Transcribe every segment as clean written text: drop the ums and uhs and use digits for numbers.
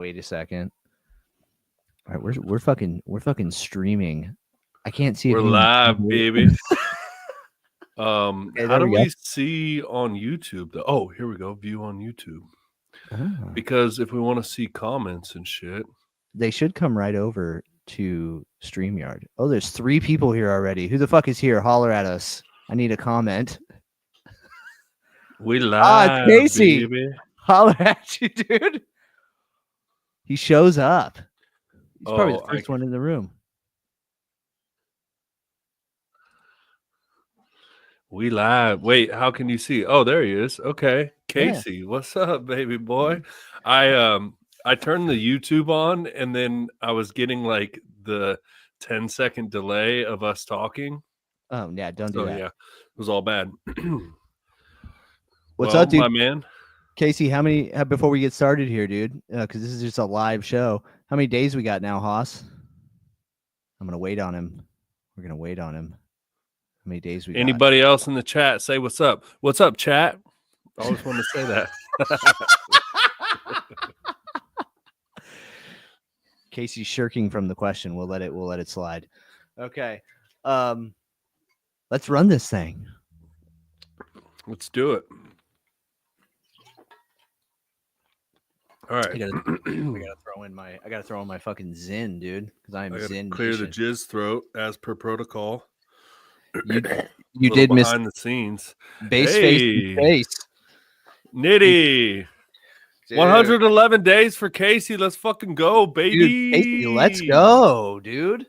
Wait a second. All right, we're fucking streaming. I can't see if We're anyone. live, baby. Okay, How there do we go. we see on YouTube? Oh, here we go. View on YouTube. Ah. Because if we want to see comments and shit, They should come right over to StreamYard. Oh, there's 3 people here already. Who the fuck is here? Holler at us. I need a comment. we It's live, Casey. baby. Holler at you, dude. He shows up. He's probably the first one in the room. We live. Wait, how can you see? Oh, there he is. Okay, Casey, yeah. What's up, baby boy? I turned the YouTube on, and then I was getting like the 10-second delay of us talking. Oh yeah, don't do that. Yeah, it was all bad. What's up, dude? My man? Casey, how many before we get started here, dude? Because this is just a live show. How many days we got now, Haas? I'm gonna wait on him. We're gonna wait on him. How many days we got? Anybody else in the chat? Say what's up. What's up, chat? I always want to say that. Casey's shirking from the question. We'll let it slide. Okay. Let's run this thing. Let's do it. All right. I gotta throw in my fucking Zin, dude. Because I am Zin. Clear the jizz throat as per protocol. You did miss behind the scenes. Face. Nitty. Dude. 111 days for Casey. Let's fucking go, baby. Dude, Casey, let's go, dude.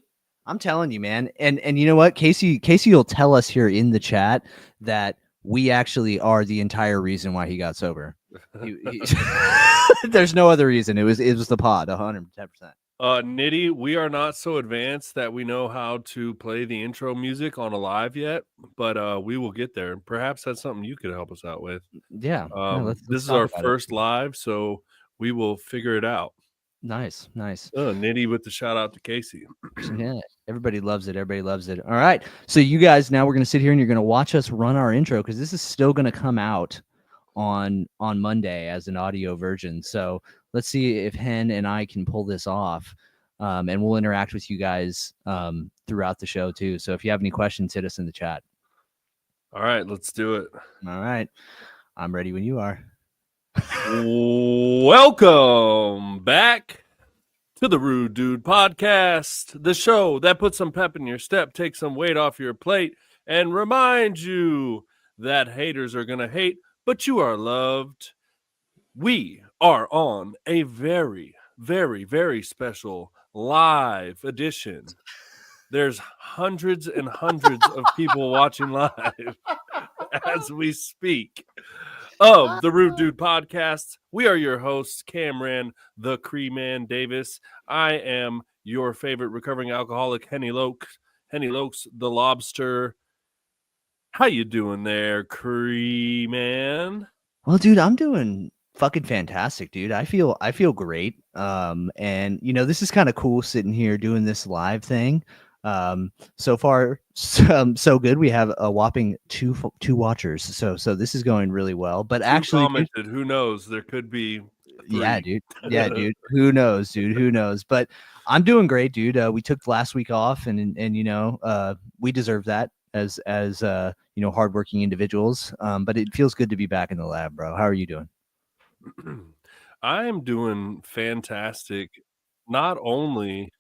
I'm telling you, man. And you know what? Casey will tell us here in the chat that we actually are the entire reason why he got sober. There's no other reason. It was the pod, 110%. Nitty, we are not so advanced that we know how to play the intro music on a live yet, but we will get there. Perhaps that's something you could help us out with. Yeah. This is our first live, so we will figure it out. Nice. Nitty with the shout out to Casey. Yeah, everybody loves it. All right, so you guys, now we're gonna sit here and you're gonna watch us run our intro because this is still gonna come out on Monday as an audio version. So let's see if Hen and I can pull this off, and we'll interact with you guys throughout the show too. So if you have any questions, hit us in the chat. All right, let's do it. All right, I'm ready when you are. Welcome back to the Rude Dude Podcast, the show that puts some pep in your step, takes some weight off your plate, and reminds you that haters are gonna hate, but you are loved. We are on a very, very, very special live edition. There's hundreds and hundreds of people watching live as we speak of the Rude Dude Podcast. We are your hosts, Cameron, the Cree-Man Davis. I am your favorite recovering alcoholic, Henny Lokes, the Lobster. How you doing there, Cree-Man? Well, dude, I'm doing fucking fantastic, dude. I feel great. And you know, this is kind of cool sitting here doing this live thing. So far, so good. We have a whopping two watchers. So this is going really well. But actually, commented, who knows? There could be 3. Yeah, dude. Who knows, dude? Who knows? But I'm doing great, dude. We took last week off, and you know, we deserve that as you know, hardworking individuals. But it feels good to be back in the lab, bro. How are you doing? I am doing fantastic. Not only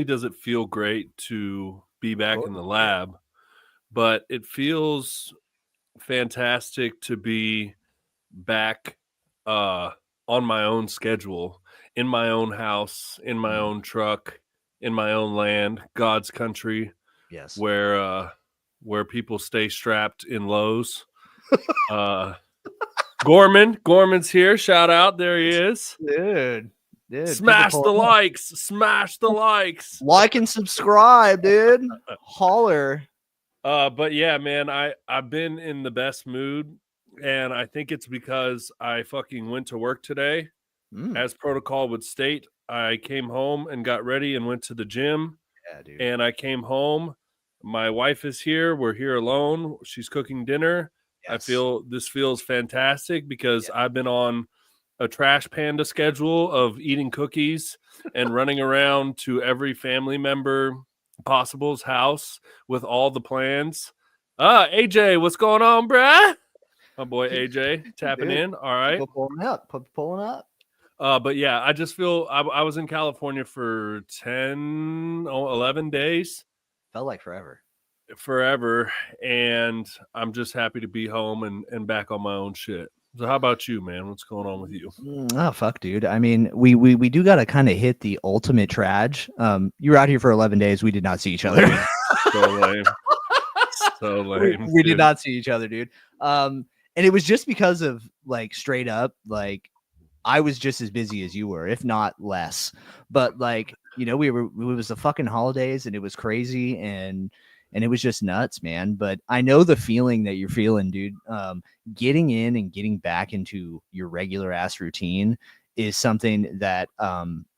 does it feel great to be back in the lab, but it feels fantastic to be back on my own schedule, in my own house, in my own truck, in my own land, God's country. Yes. Where people stay strapped in Lowe's. Gorman's here. Shout out. There he is. Dude. Smash the likes. Like and subscribe, dude. Holler. But yeah, man, I've been in the best mood, and I think it's because I fucking went to work today. As protocol would state, I came home and got ready and went to the gym. Yeah, dude. And I came home. My wife is here. We're here alone. She's cooking dinner. Yes. I feel this feels fantastic because I've been on a trash panda schedule of eating cookies and running around to every family member possible's house with all the plans. AJ, what's going on, bruh? My boy AJ tapping Dude, in. All right. People pulling up. But yeah, I just feel I was in California for 11 days, Felt like forever. forever, and I'm just happy to be home and back on my own shit. So how about you, man? What's going on with you? Oh fuck, dude. I mean, we do gotta kind of hit the ultimate trage. You were out here for 11 days. We did not see each other. Lame. So lame. So lame. We did dude. not see each other, dude. And it was just because of like straight up, like I was just as busy as you were, if not less. But like, you know, it was the fucking holidays and it was crazy and it was just nuts, man. But I know the feeling that you're feeling, dude. Getting in and getting back into your regular ass routine is something that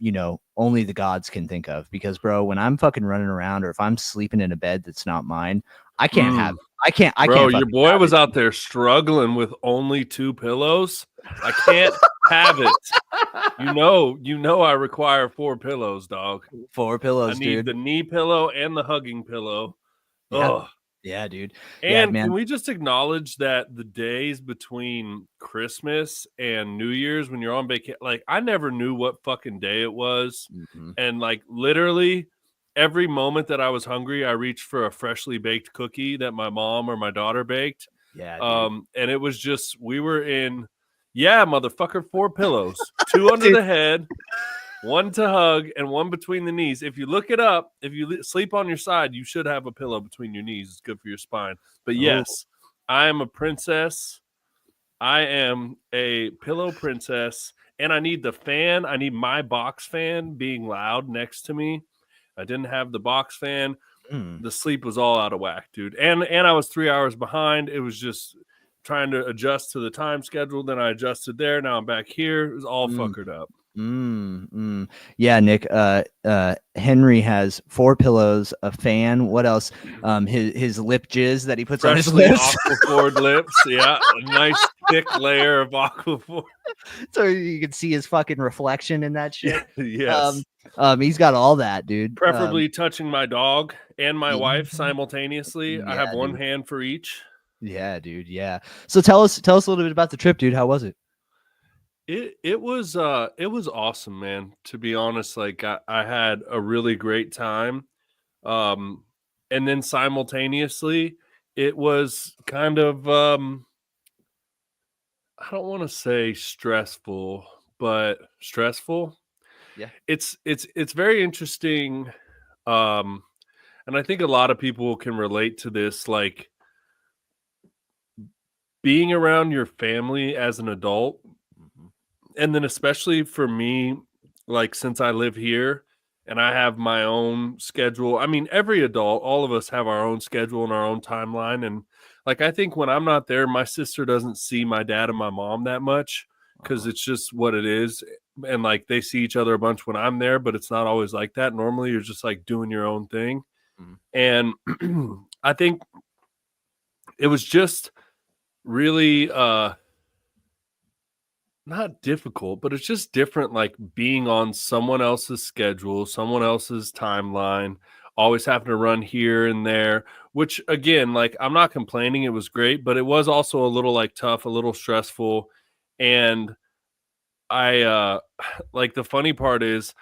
you know, only the gods can think of. Because bro, when I'm fucking running around or if I'm sleeping in a bed that's not mine, I can't have it. I can't Bro, your fucking boy have was it. out there struggling with only 2 pillows. I can't have it. You know I require 4 pillows, dog. 4 I pillows, need dude. the knee pillow and the hugging pillow. Yeah. Ugh. Yeah, dude. Yeah, And man. can we just acknowledge that the days between Christmas and New Year's when you're on vacation, like I never knew what fucking day it was. Mhm. And like literally every moment that I was hungry, I reached for a freshly baked cookie that my mom or my daughter baked. Yeah, dude. And it was just, we were in, yeah, motherfucker, 4 pillows, 2 under Dude. the head, 1 to hug, and 1 between the knees. If you look it up, if you sleep on your side, you should have a pillow between your knees. It's good for your spine. But Oh. yes, I am a princess. I am a pillow princess, and I need the fan. I need my box fan being loud next to me. I didn't have the box fan. Mm. The sleep was all out of whack, dude. And I was 3 hours behind. It was just trying to adjust to the time schedule. Then I adjusted there. Now I'm back here. It was all fuckered up. Yeah, Nick. Henry has 4 pillows, a fan. What else? His lip jizz that he puts on his Freshly lips, aquaphor lips. Yeah, a nice thick layer of aquaphor. so you can see his fucking reflection in that shit. Yes. He's got all that, dude. Preferably touching my dog and my yeah. wife simultaneously. I have one hand for each. Yeah, dude. Yeah. So tell us a little bit about the trip, dude. How was it? It was awesome, man. To be honest, like I had a really great time. And then simultaneously it was kind of I don't want to say stressful, but stressful. Yeah. It's very interesting. And I think a lot of people can relate to this, like being around your family as an adult. And then especially for me, like since I live here and I have my own schedule. I mean, every adult, all of us have our own schedule and our own timeline. And like I think when I'm not there, my sister doesn't see my dad and my mom that much because it's just what it is. And like they see each other a bunch when I'm there, but it's not always like that. Normally you're just like doing your own thing. And I think it was just really not difficult, but it's just different, like being on someone else's schedule, someone else's timeline, always having to run here and there, which again, like I'm not complaining, it was great, but it was also a little like tough, a little stressful. And I like the funny part is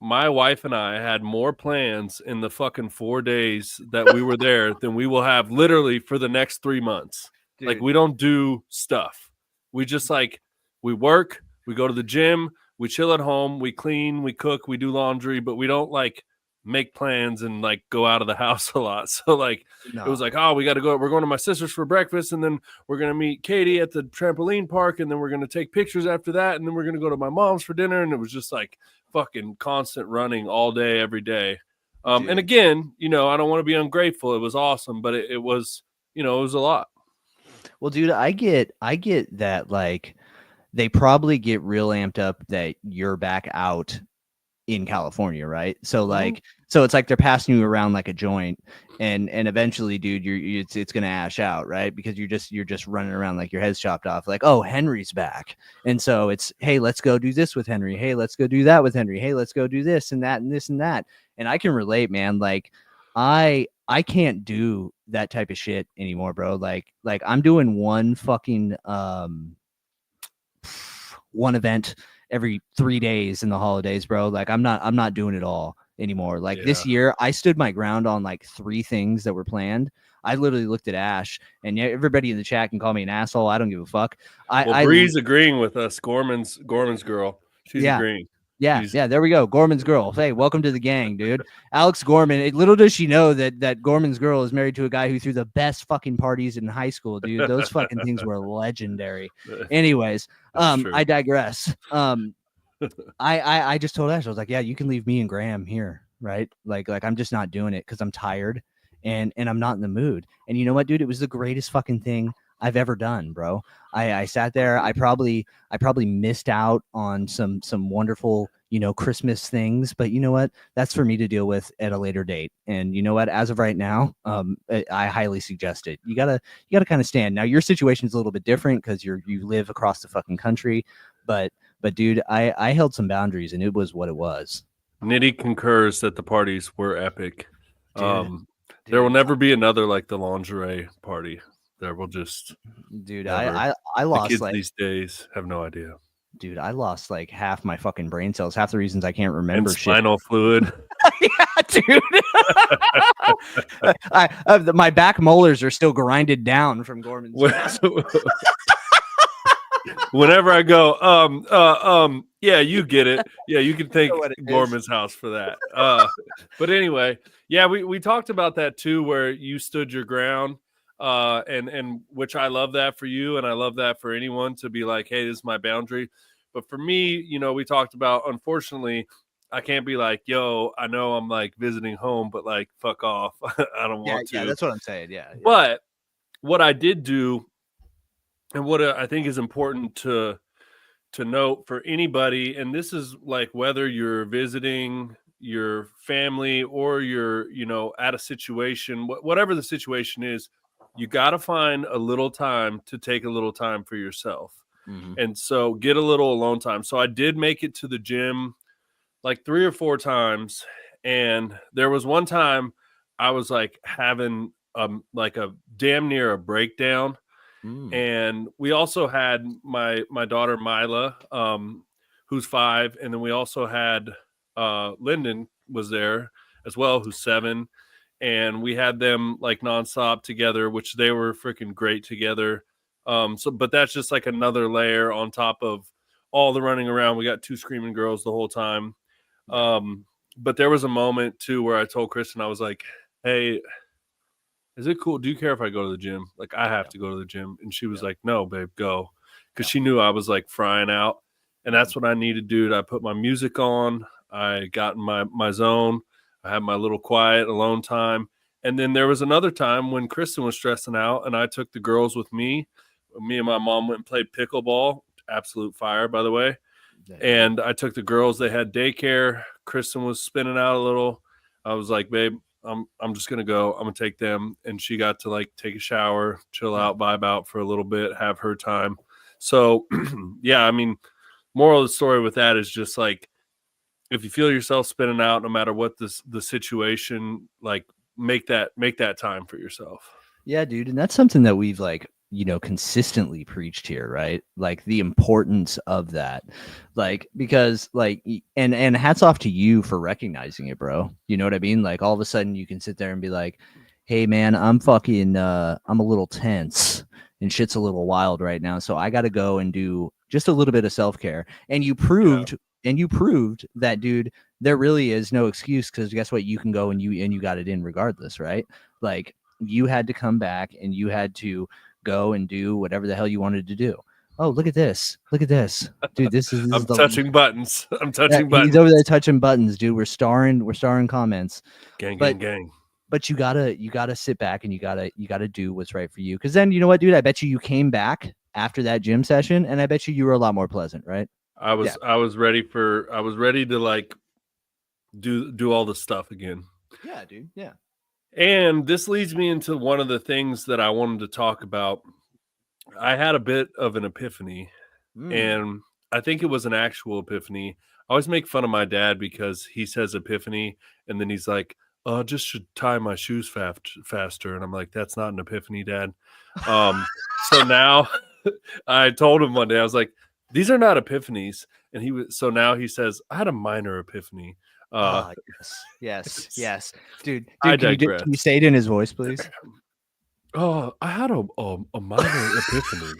my wife and I had more plans in the fucking 4 days that we were there than we will have literally for the next 3 months. Dude. Like we don't do stuff. We just like we work, we go to the gym, we chill at home, we clean, we cook, we do laundry, but we don't like make plans and like go out of the house a lot. So like it was like, oh, we got to go. We're going to my sister's for breakfast, and then we're gonna meet Katie at the trampoline park, and then we're gonna take pictures after that, and then we're gonna go to my mom's for dinner. And it was just like fucking constant running all day, every day. And again, you know, I don't want to be ungrateful. It was awesome, but it was, you know, it was a lot. Well, dude, I get that like they probably get real amped up that you're back out in California, right? So Mhm. like, so it's like they're passing you around like a joint, and eventually, dude, it's gonna ash out, right? Because you're just running around like your head's chopped off. Like, oh, Henry's back, and so it's, hey, let's go do this with Henry. Hey, let's go do that with Henry. Hey, let's go do this and that and this and that. And I can relate, man. Like, I can't do that type of shit anymore, bro. Like I'm doing one fucking one event every 3 days in the holidays, bro. Like I'm not doing it all anymore. Like Yeah. this year, I stood my ground on like 3 things that were planned. I literally looked at Ash, and yeah, everybody in the chat can call me an asshole. I don't give a fuck. Well, Bree's agreeing with us. Gorman's girl. She's yeah. agreeing. Yeah, there we go. Gorman's girl. Hey, welcome to the gang, dude. Alex Gorman. Little does she know that Gorman's girl is married to a guy who threw the best fucking parties in high school, dude. Those fucking things were legendary. Anyways, I digress. I just told Ash, I was like, yeah, you can leave me and Graham here, right? Like I'm just not doing it because I'm tired and I'm not in the mood. And you know what, dude? It was the greatest fucking thing I've ever done, bro. I sat there. I probably missed out on some wonderful, Christmas things, but you know what? That's for me to deal with at a later date. And you know what? As of right now, I highly suggest it. You gotta kind of stand. Now your situation's a little bit different because you live across the fucking country, but dude, I held some boundaries and it was what it was. Nitty concurs that the parties were epic. Dude, there will never be another like the lingerie party. There will just, dude, never. I lost the kids like these days have no idea. Dude, I lost like half my fucking brain cells. Half the reasons I can't remember and spinal fluid. Yeah, dude. My back molars are still grinded down from Gorman's. Whenever I go, yeah, you get it. Yeah, you can thank Gorman's house for that. But anyway, yeah, we talked about that too, where you stood your ground, and which I love that for you, and I love that for anyone to be like, hey, this is my boundary. But for me, we talked about, unfortunately, I can't be like, yo, I know I'm like visiting home, but like, fuck off. I don't want to. Yeah, that's what I'm saying. Yeah. But what I did do, and what I think is important to note for anybody, and this is like whether you're visiting your family or you're, at a situation, whatever the situation is, you got to find a little time to take a little time for yourself. Mm-hmm. And so get a little alone time. So I did make it to the gym like 3 or 4 times. And there was one time I was like having like a damn near a breakdown. And we also had my daughter Mila, who's 5, and then we also had Lyndon was there as well, who's 7, and we had them like nonstop together, which they were freaking great together. But that's just like another layer on top of all the running around. We got 2 screaming girls the whole time. But there was a moment too where I told Kristen, I was like, hey, is it cool? Do you care if I go to the gym? Like, I have to go to the gym. And she was like, no, babe, go. Because she knew I was like frying out. And that's what I needed, dude. I put my music on. I got in my zone. I had my little quiet alone time. And then there was another time when Kristen was stressing out and I took the girls with me. Me and my mom went and played pickleball. Absolute fire, by the way. And I took the girls. They had daycare. Kristen was spinning out a little. I was like, babe, I'm just gonna go. I'm gonna take them, and she got to like take a shower, chill out, vibe out for a little bit, have her time. So, yeah, I mean, moral of the story with that is just like, if you feel yourself spinning out, no matter what the situation, like make that time for yourself. Yeah, dude, and that's something that we've like, consistently preached here, right? Like the importance of that, like, because like, and hats off to you for recognizing it, bro. You know what I mean? Like all of a sudden you can sit there and be like, hey man, I'm fucking I'm a little tense and shit's a little wild right now, so I got to go and do just a little bit of self-care. And you proved that, dude, there really is no excuse, because guess what? You can go and you got it in regardless, right? Like you had to come back and you had to go and do whatever the hell you wanted to do. Oh, look at this, dude. This is I'm touching buttons. He's over there touching buttons, dude. We're starring comments. Gang. But you gotta sit back and you gotta do what's right for you. Because then, you know what, dude? I bet you came back after that gym session, and I bet you were a lot more pleasant, right? I was ready to like do all the stuff again. Yeah, dude. Yeah. And this leads me into one of the things that I wanted to talk about. I had a bit of an epiphany, and I think it was an actual epiphany. I always make fun of my dad because he says epiphany, and then he's like, "Oh, just should tie my shoes faster." And I'm like, "That's not an epiphany, Dad." So now I told him one day, I was like, "These are not epiphanies," and so now he says, "I had a minor epiphany." Yes, dude. I Can digress. you say it in his voice, please? Oh, I had a minor epiphany.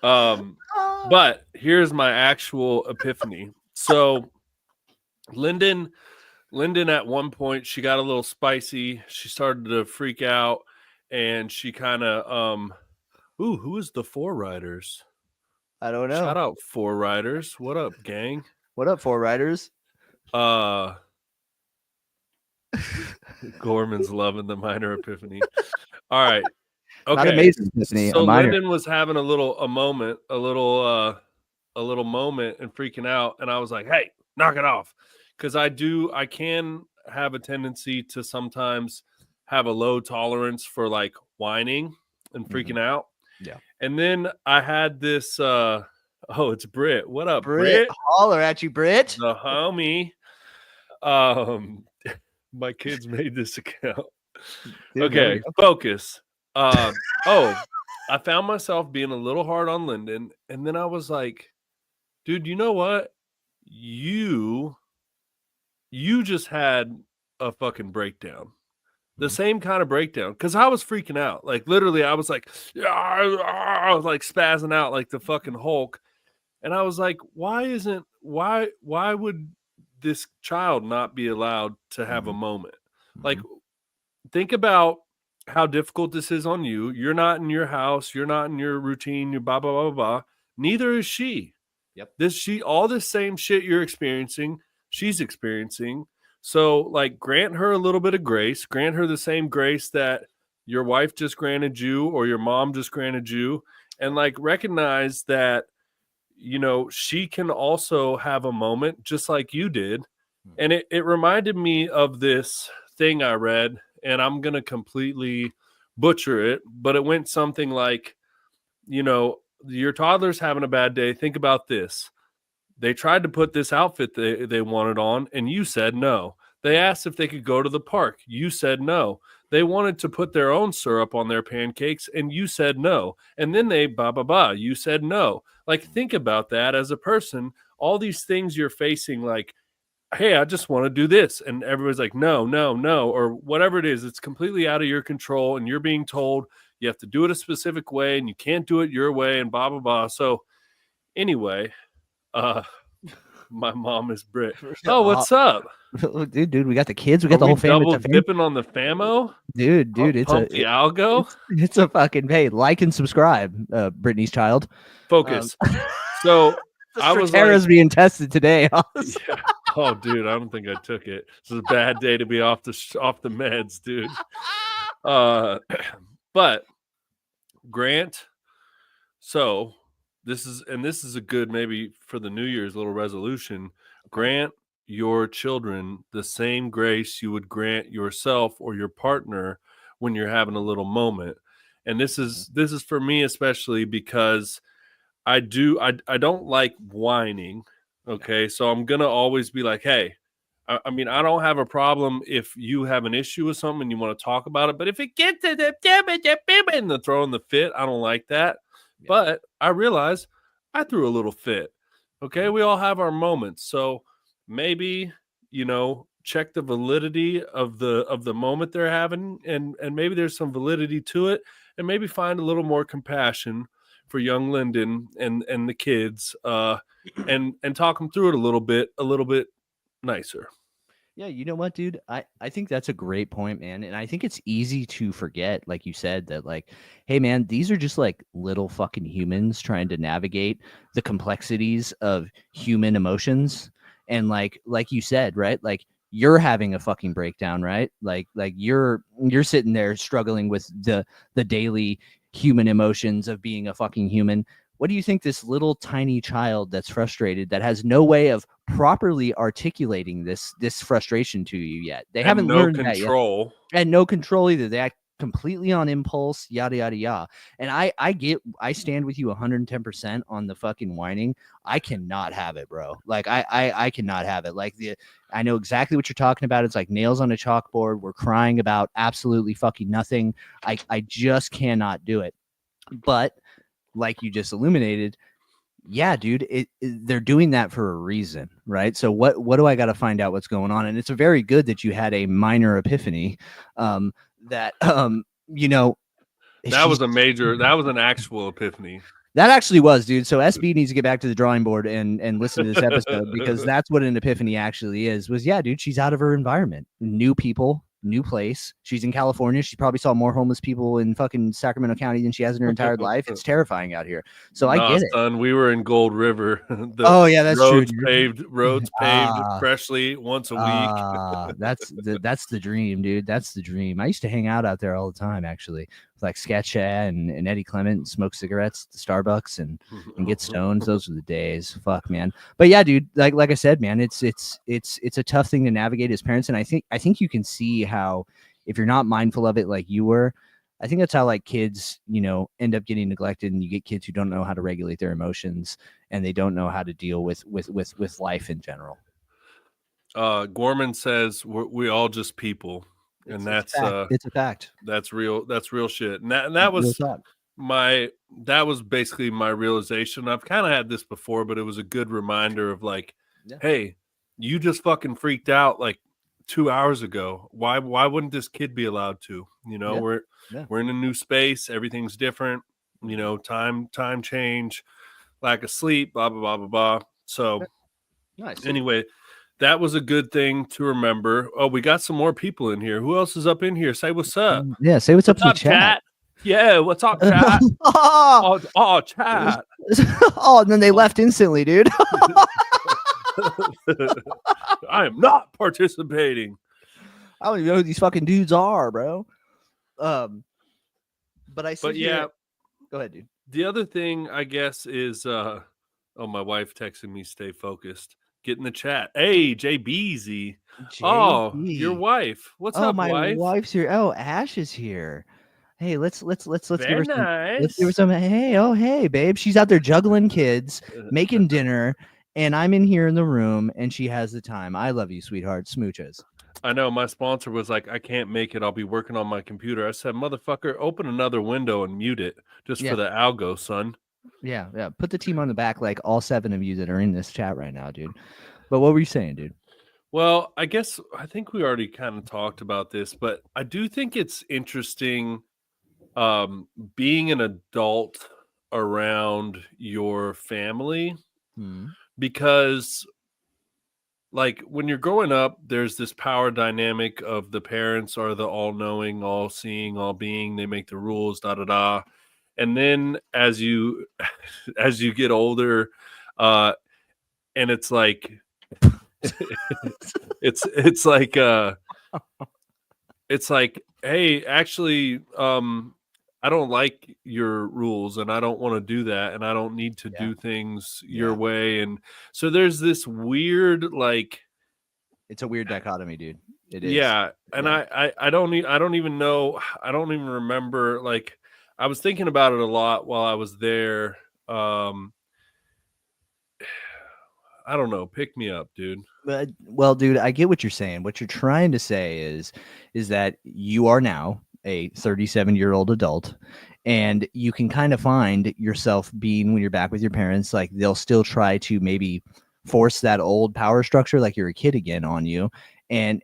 But here's my actual epiphany. So Lyndon at one point, she got a little spicy. She started to freak out, and she kind of who is the Four Riders? I don't know. Shout out Four Riders. What up, gang? What up, Four Riders? Gorman's loving the minor epiphany. All right. Okay. Not amazing epiphany. So Lyndon was having a little moment and freaking out, and I was like, "Hey, knock it off," because I can have a tendency to sometimes have a low tolerance for like whining and freaking out. Yeah. And then I had this. It's Britt. What up, Britt? Holler at you, Britt. The homie. My kids made this account. Dude, okay, focus. I found myself being a little hard on Lyndon, and then I was like, dude, you know what? You just had a fucking breakdown. The same kind of breakdown. Because I was freaking out. Like, literally, I was like, I was like spazzing out like the fucking Hulk. And I was like, why would this child not be allowed to have a moment? Like, think about how difficult this is on you. You're not in your house. You're not in your routine. You're blah, blah, blah, blah. Neither is she. Yep. All this same shit you're experiencing, she's experiencing. So, like, grant her a little bit of grace. Grant her the same grace that your wife just granted you or your mom just granted you. And, like, recognize that, you know, she can also have a moment just like you did. And it reminded me of this thing I read, and I'm going to completely butcher it, but it went something like, you know, your toddler's having a bad day. Think about this. They tried to put this outfit they wanted on, and you said no. They asked if they could go to the park. You said no. They wanted to put their own syrup on their pancakes, and you said no. And then they you said no. Like, think about that as a person. All these things you're facing, like, hey, I just want to do this. And everybody's like, no, no, no, or whatever it is. It's completely out of your control, and you're being told you have to do it a specific way, and you can't do it your way, and blah, blah, blah. So anyway, my mom is Brit. Oh, what's up? Dude, we got the kids. We got the whole family. Double dipping on the famo? Dude, it's the algo. It's a fucking, hey, like and subscribe, Brittany's child. Focus. So I was Tara's being tested today. Yeah. Oh, dude, I don't think I took it. This is a bad day to be off the meds, dude. But Grant, so this is a good, maybe for the New Year's little resolution. Grant your children the same grace you would grant yourself or your partner when you're having a little moment. And this is for me especially because I don't like whining. Okay, so I'm gonna always be like, hey, I mean, I don't have a problem if you have an issue with something and you want to talk about it, but if it gets to the throwing the fit, I don't like that. Yeah. But I realize I threw a little fit. Okay, we all have our moments, so maybe, you know, check the validity of the moment they're having, and maybe there's some validity to it, and maybe find a little more compassion for young Lyndon and the kids, and talk them through it a little bit nicer. Yeah, you know what, dude? I think that's a great point, man. And I think it's easy to forget, like you said, that like, hey, man, these are just like little fucking humans trying to navigate the complexities of human emotions. And like you said, right? Like, you're having a fucking breakdown, right? Like you're sitting there struggling with the daily human emotions of being a fucking human. what do you think this little tiny child that's frustrated, that has no way of properly articulating this frustration to you yet? They And haven't no learned that yet, control. and no control either. They act completely on impulse, yada yada yada. And I stand with you 110% on the fucking whining. I cannot have it, bro. Like I cannot have it. Like I know exactly what you're talking about. It's like nails on a chalkboard. We're crying about absolutely fucking nothing. I just cannot do it. But like you just illuminated, yeah, dude, they're doing that for a reason, right? So what do I got to find out what's going on? And it's very good that you had a minor epiphany, that you know, That was she's that was an actual epiphany. that actually was, dude. So SB needs to get back to the drawing board and listen to this episode, because that's what an epiphany actually is. Was, yeah, dude, she's out of her environment, new people, new place. She's in California. She probably saw more homeless people in fucking Sacramento County than she has in her entire life. It's terrifying out here. So I get it. Son, we were in Gold River. Oh yeah, that's true. Roads paved freshly once a week. That's the dream, dude. That's the dream. I used to hang out out there all the time, actually, with like Sketch and Eddie Clement, and smoke cigarettes at the Starbucks and get stoned. Those were the days. Fuck, man. But yeah, dude, like I said, man, it's a tough thing to navigate as parents, and I think you can see how, if you're not mindful of it like you were, I think that's how like kids, end up getting neglected, and you get kids who don't know how to regulate their emotions, and they don't know how to deal with life in general. Gorman says we all just people, and that's it's a fact. That's real. That's real shit. And that was that was basically my realization. I've kind of had this before, but it was a good reminder of like, hey, you just fucking freaked out like 2 hours ago. Why wouldn't this kid be allowed to? We're in a new space. Everything's different. Time change, lack of sleep, blah blah blah blah blah. So nice. Anyway, that was a good thing to remember. Oh, we got some more people in here. Who else is up in here? Say what's up. Yeah, say what's up to the chat. Yeah, what's up, chat? oh, chat. Oh, and then they left instantly, dude. I am not participating. I don't even know who these fucking dudes are, bro. But yeah, go ahead, dude. The other thing, I guess, is my wife texting me, stay focused. Get in the chat. Hey, JBZ. Oh, your wife. What's up, my wife? Wife's here. Oh, Ash is here. Hey, let's give her some. Nice. Let's give her some. Hey, babe. She's out there juggling kids, making dinner, and I'm in here in the room, and she has the time. I love you, sweetheart. Smooches. I know my sponsor was like, I can't make it. I'll be working on my computer. I said, motherfucker, open another window and mute it just for the algo, son. Yeah. Put the team on the back, like all 7 of you that are in this chat right now, dude. But what were you saying, dude? Well, I think we already kind of talked about this, but I do think it's interesting being an adult around your family because like when you're growing up, there's this power dynamic of the parents are the all-knowing, all-seeing, all-being. They make the rules, da-da-da. And then as you get older, and it's like it's like, hey, actually, I don't like your rules, and I don't want to do that, and I don't need to do things your way. And so there's this weird, like, it's a weird dichotomy, dude. It is. Yeah, and I don't even know. I don't even remember. Like, I was thinking about it a lot while I was there. I don't know. Pick me up, dude. Well, dude, I get what you're saying. What you're trying to say is that you are now a 37-year-old adult, and you can kind of find yourself being, when you're back with your parents, like they'll still try to maybe force that old power structure like you're a kid again on you, and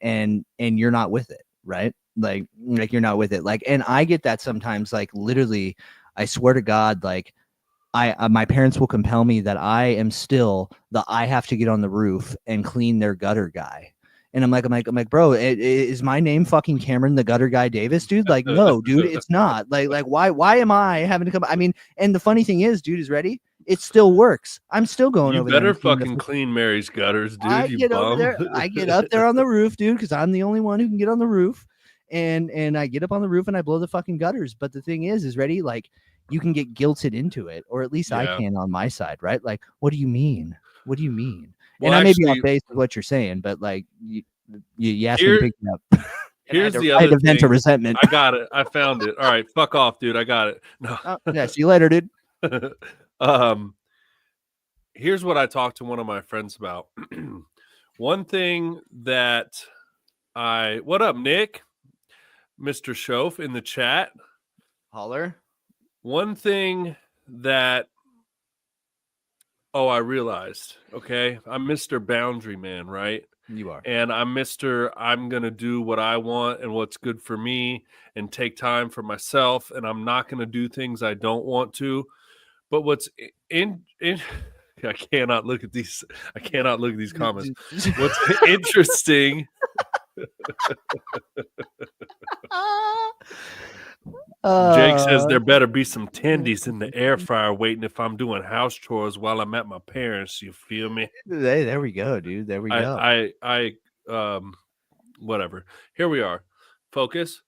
you're not with it, right? Like you're not with it. Like, and I get that sometimes, like literally, I swear to God, like my parents will compel me that I am still I have to get on the roof and clean their gutter guy. And I'm like, bro, is my name fucking Cameron the gutter guy Davis, dude? Like, no, dude, it's not. Like, why am I having to come? I mean, and the funny thing is, dude, is ready. It still works. I'm still going over there. You better fucking clean Mary's gutters, dude. I get up there on the roof, dude, because I'm the only one who can get on the roof. And I get up on the roof and I blow the fucking gutters. But the thing is ready, like, you can get guilted into it, or at least I Yeah. can on my side, right? Like, what do you mean? What do you mean? Well, And I may be off actually, base with what you're saying, but like you asked me to here pick it up, and here's the I had other to vent a thing. resentment. I got it. I found it. All right, fuck off, dude. I got it. No. Oh, yeah, see you later, dude. um, here's what I talked to one of my friends about. One thing that what up, Nick? Mr. Shof in the chat. Holler. One thing that I realized, okay, I'm Mr. Boundary Man, right? You are. And I'm going to do what I want and what's good for me and take time for myself. And I'm not going to do things I don't want to. But what's in I cannot look at these. I cannot look at these comments. What's interesting? Jake says there better be some tendies in the air fryer waiting if I'm doing house chores while I'm at my parents'. You feel me? Hey, there we go, dude. There we go. Whatever. Here we are. Focus.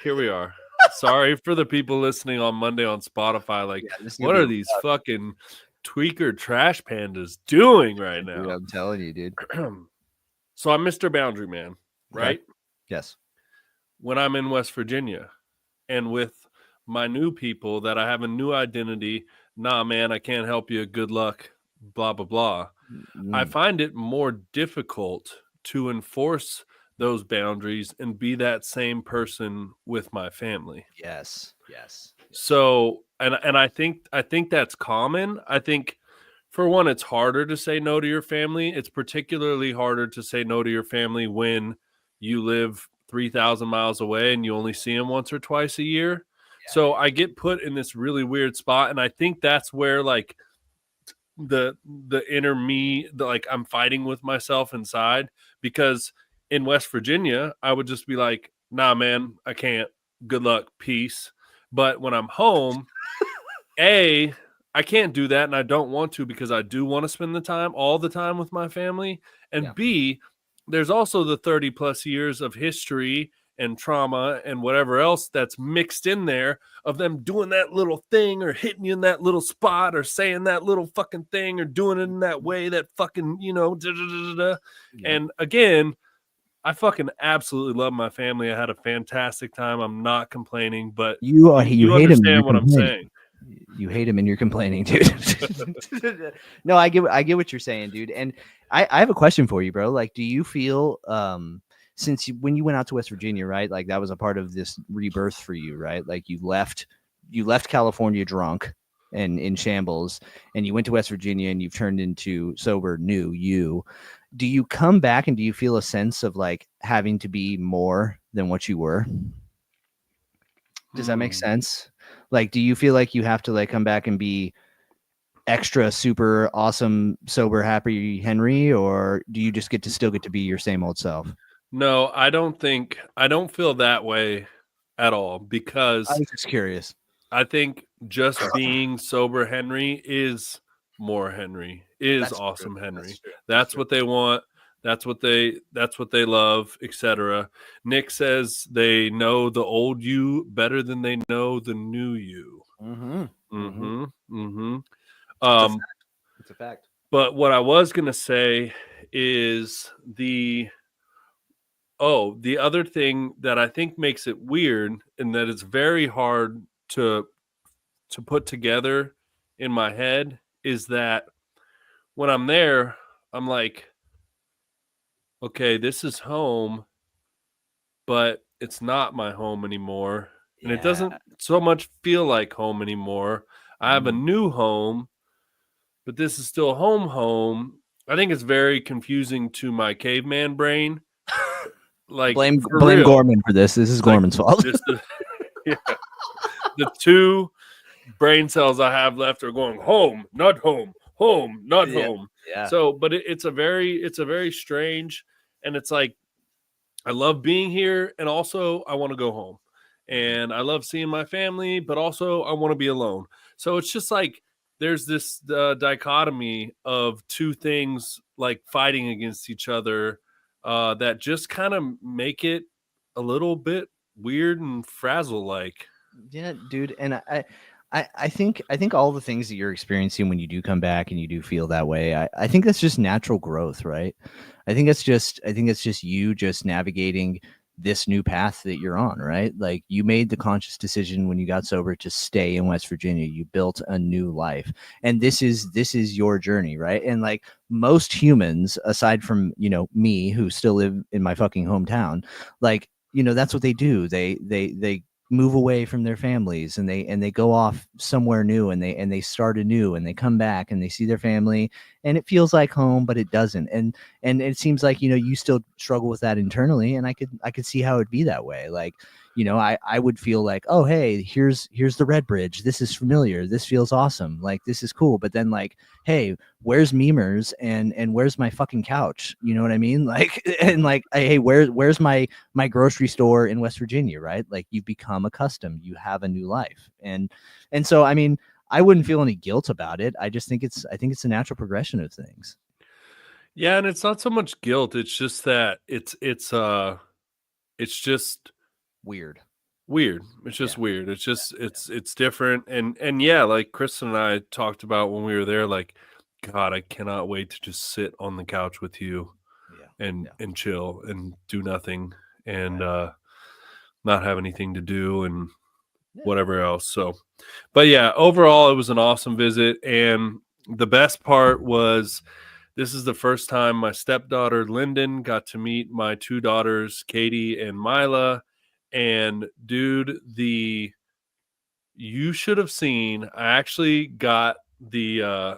Here we are. Sorry for the people listening on Monday on Spotify. Like, what are these fucking tweaker trash pandas doing right now? Dude, I'm telling you, dude. So I'm Mr. Boundary Man, right? Okay. Yes. When I'm in West Virginia and with my new people that I have a new identity, nah, man, I can't help you. Good luck, blah, blah, blah. I find it more difficult to enforce those boundaries and be that same person with my family. Yes. So, and I think that's common. I think for one, it's harder to say no to your family. It's particularly harder to say no to your family when you live 3,000 miles away and you only see them once or twice a year. Yeah. So I get put in this really weird spot. And I think that's where like the inner me, like I'm fighting with myself inside, because in West Virginia, I would just be like, nah, man, I can't. Good luck. Peace. But when I'm home, I can't do that, and I don't want to, because I do want to spend all the time with my family. And B, there's also the 30 plus years of history and trauma and whatever else that's mixed in there of them doing that little thing or hitting you in that little spot or saying that little fucking thing or doing it in that way that fucking, And again, I fucking absolutely love my family. I had a fantastic time. I'm not complaining, but you hate understand what I'm saying. You hate him and you're complaining, dude. No, I get what you're saying, dude. And I have a question for you, bro. Like, do you feel when you went out to West Virginia, right? Like that was a part of this rebirth for you, right? Like you left California drunk and in shambles, and you went to West Virginia and you've turned into sober, new you. Do you come back and do you feel a sense of like having to be more than what you were? Does that make sense? Like, do you feel like you have to like come back and be extra super awesome, sober, happy Henry, or do you just still get to be your same old self? No, I don't feel that way at all, because I was just curious. I think just being sober Henry is more Henry, is awesome Henry. That's what they want. That's what they love, etc. Nick says they know the old you better than they know the new you. It's a fact. But what I was gonna say is the other thing that I think makes it weird, and that it's very hard to put together in my head, is that when I'm there, I'm like, okay, this is home, but it's not my home anymore. And it doesn't so much feel like home anymore. I have a new home, but this is still home. I think it's very confusing to my caveman brain. Like, blame Gorman for this. This is Gorman's fault. The two brain cells I have left are going home, not home, home, not home. Yeah. So, but it's a very strange, and it's like, I love being here, and also I want to go home, and I love seeing my family, but also I want to be alone. So it's just like there's this dichotomy of two things like fighting against each other that just kind of make it a little bit weird and frazzle like. Yeah, dude. And I think all the things that you're experiencing when you do come back and you do feel that way, I think that's just natural growth, right? I think it's just you just navigating this new path that you're on, right? Like you made the conscious decision when you got sober to stay in West Virginia. You built a new life. And this is your journey, right? And like most humans, aside from, me who still live in my fucking hometown, like, that's what they do. They move away from their families and they go off somewhere new and they start anew and they come back and they see their family and it feels like home, but it doesn't. And it seems like, you still struggle with that internally. And I could see how it'd be that way. Like, I would feel like, oh, hey, here's the Red Bridge. This is familiar. This feels awesome. Like, this is cool. But then like, hey, where's Memers and where's my fucking couch? You know what I mean? Like, and like, hey, where's my grocery store in West Virginia, right? Like you've become accustomed, you have a new life. And so, I mean, I wouldn't feel any guilt about it. I think it's a natural progression of things. Yeah, and it's not so much guilt. It's just that it's just Weird. It's just Yeah. weird. It's just it's different. And yeah, like Kristen and I talked about when we were there, like, God, I cannot wait to just sit on the couch with you Yeah. and chill and do nothing and not have anything to do and whatever else. So, but yeah, overall it was an awesome visit. And the best part was this is the first time my stepdaughter Lyndon got to meet my two daughters, Katie and Mila. And dude, you should have seen. I actually got a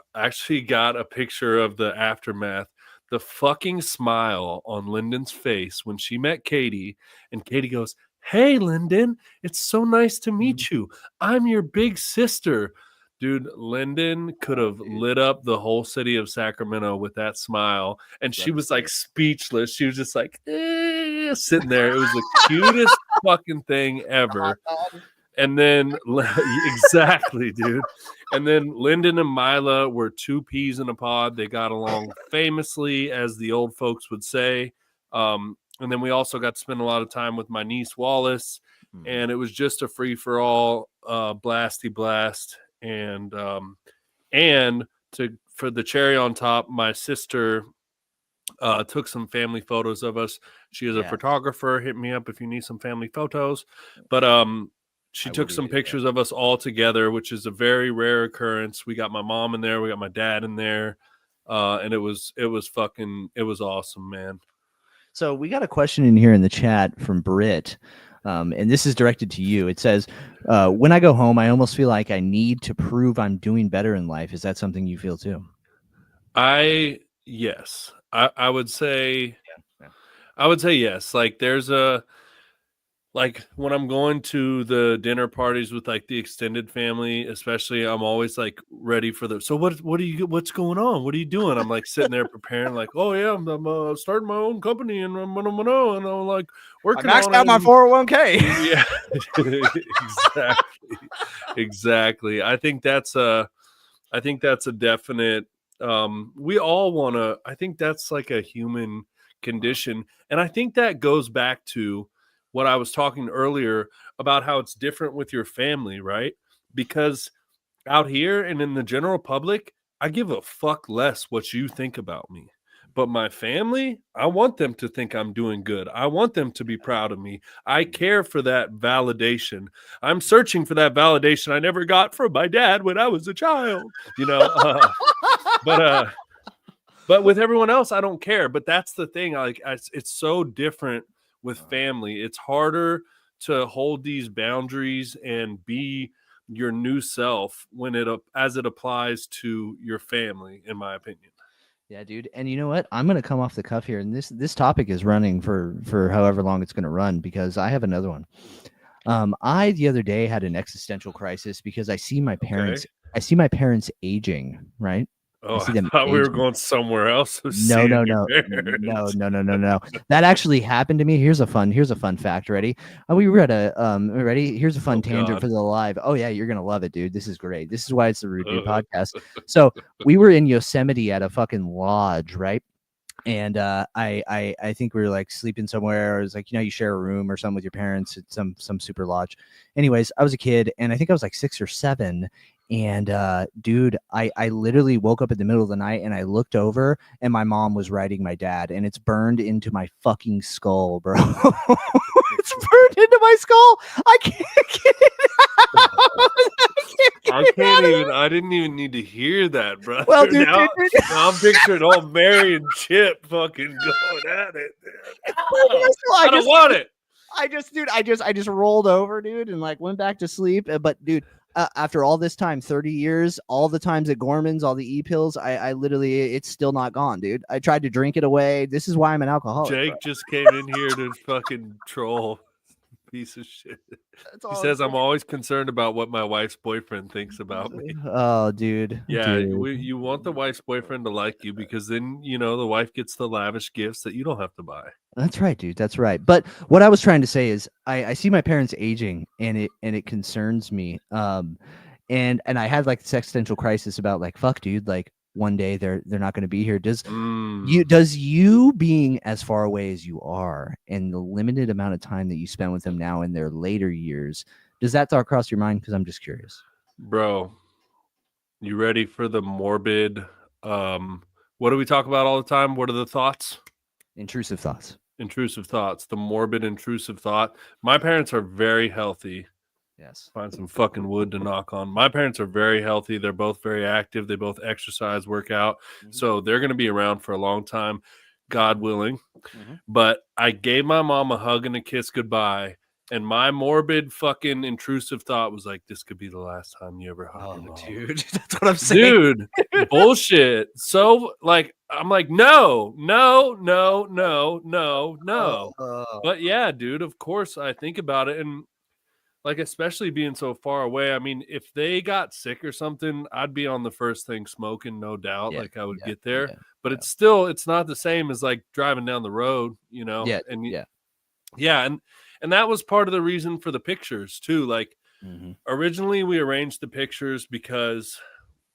picture of the aftermath. The fucking smile on Lyndon's face when she met Katie, and Katie goes, "Hey, Lyndon, it's so nice to meet you. I'm your big sister." Dude, Lyndon could have lit up the whole city of Sacramento with that smile. And she was like speechless. She was just like, sitting there. It was the cutest fucking thing ever. And then, exactly, dude. And then Lyndon and Mila were two peas in a pod. They got along famously, as the old folks would say. And then we also got to spend a lot of time with my niece Wallace. And it was just a free for all, blasty blast. And for the cherry on top, my sister took some family photos of us. She is a photographer. Hit me up if you need some family photos. But she took some pictures of us all together, which is a very rare occurrence. We got my mom in there, we got my dad in there, and it was awesome, man. So we got a question in here in the chat from Britt. And this is directed to you. It says, when I go home, I almost feel like I need to prove I'm doing better in life. Is that something you feel too? Yes. I would say, yes. Like like when I'm going to the dinner parties with like the extended family, especially, I'm always like ready for so what's going on? What are you doing? I'm like sitting there preparing, like, oh yeah, I'm starting my own company and I'm like working I maxed on out it. my 401k. Yeah, exactly. I think that's a definite. We all want to. I think that's like a human condition, and I think that goes back to what I was talking earlier about how it's different with your family, right? Because out here and in the general public, I give a fuck less what you think about me. But my family, I want them to think I'm doing good. I want them to be proud of me. I care for that validation. I'm searching for that validation I never got from my dad when I was a child, but with everyone else, I don't care. But that's the thing. It's so different with family. It's harder to hold these boundaries and be your new self as it applies to your family, in my opinion. Yeah, dude. And you know what? I'm gonna come off the cuff here, and this topic is running for however long it's gonna run because I have another one. I the other day had an existential crisis because I see my parents. Okay. I see my parents aging. Right. Oh, I see I them thought we were aging. going somewhere else. No. That actually happened to me. Here's a fun fact. Ready? We were at ready. Here's a fun tangent for the live. Oh yeah, you're gonna love it, dude. This is great. This is why it's the Rude Dude podcast. So we were in Yosemite at a fucking lodge, right? And I think we were like sleeping somewhere. It was like, you share a room or something with your parents at some super lodge. Anyways, I was a kid, and I think I was like 6 or 7. And dude, I literally woke up in the middle of the night, and I looked over, and my mom was riding my dad, and it's burned into my fucking skull, bro. It's burned into my skull. I can't get it out. I can't even. I didn't even need to hear that, brother. Well, dude, now I'm picturing old Mary and Chip fucking going at it. I don't want it. I just rolled over, dude, and like went back to sleep. But dude, after all this time, 30 years, all the times at Gorman's, all the e-pills, I literally, it's still not gone, dude. I tried to drink it away. This is why I'm an alcoholic. Jake just came in here to fucking troll. Piece of shit. He says I'm always concerned about what my wife's boyfriend thinks about me. Oh, dude. Yeah, dude. you want the wife's boyfriend to like you because then the wife gets the lavish gifts that you don't have to buy. That's right, dude. That's right. But what I was trying to say is I see my parents aging, and it concerns me. And I had like this existential crisis about like, fuck, dude, like one day they're not going to be here. Does you being as far away as you are and the limited amount of time that you spend with them now in their later years, does that thought cross your mind? Because I'm just curious. Bro, you ready for the morbid? What do we talk about all the time? What are the thoughts? Intrusive thoughts. Intrusive thoughts. The morbid intrusive thought. My parents are very healthy. Yes. Find some fucking wood to knock on. My parents are very healthy. They're both very active. They both exercise, work out. So they're going to be around for a long time, God willing. But I gave my mom a hug and a kiss goodbye. And my morbid fucking intrusive thought was like, this could be the last time you ever hug your mom. Dude, that's what I'm saying. Dude, bullshit. So like, I'm like, no. But yeah, dude, of course I think about it. And like, especially being so far away. I mean, if they got sick or something, I'd be on the first thing smoking, no doubt. Yeah, like I would get there, but it's it's not the same as like driving down the road, Yeah. And and that was part of the reason for the pictures too. Like originally we arranged the pictures because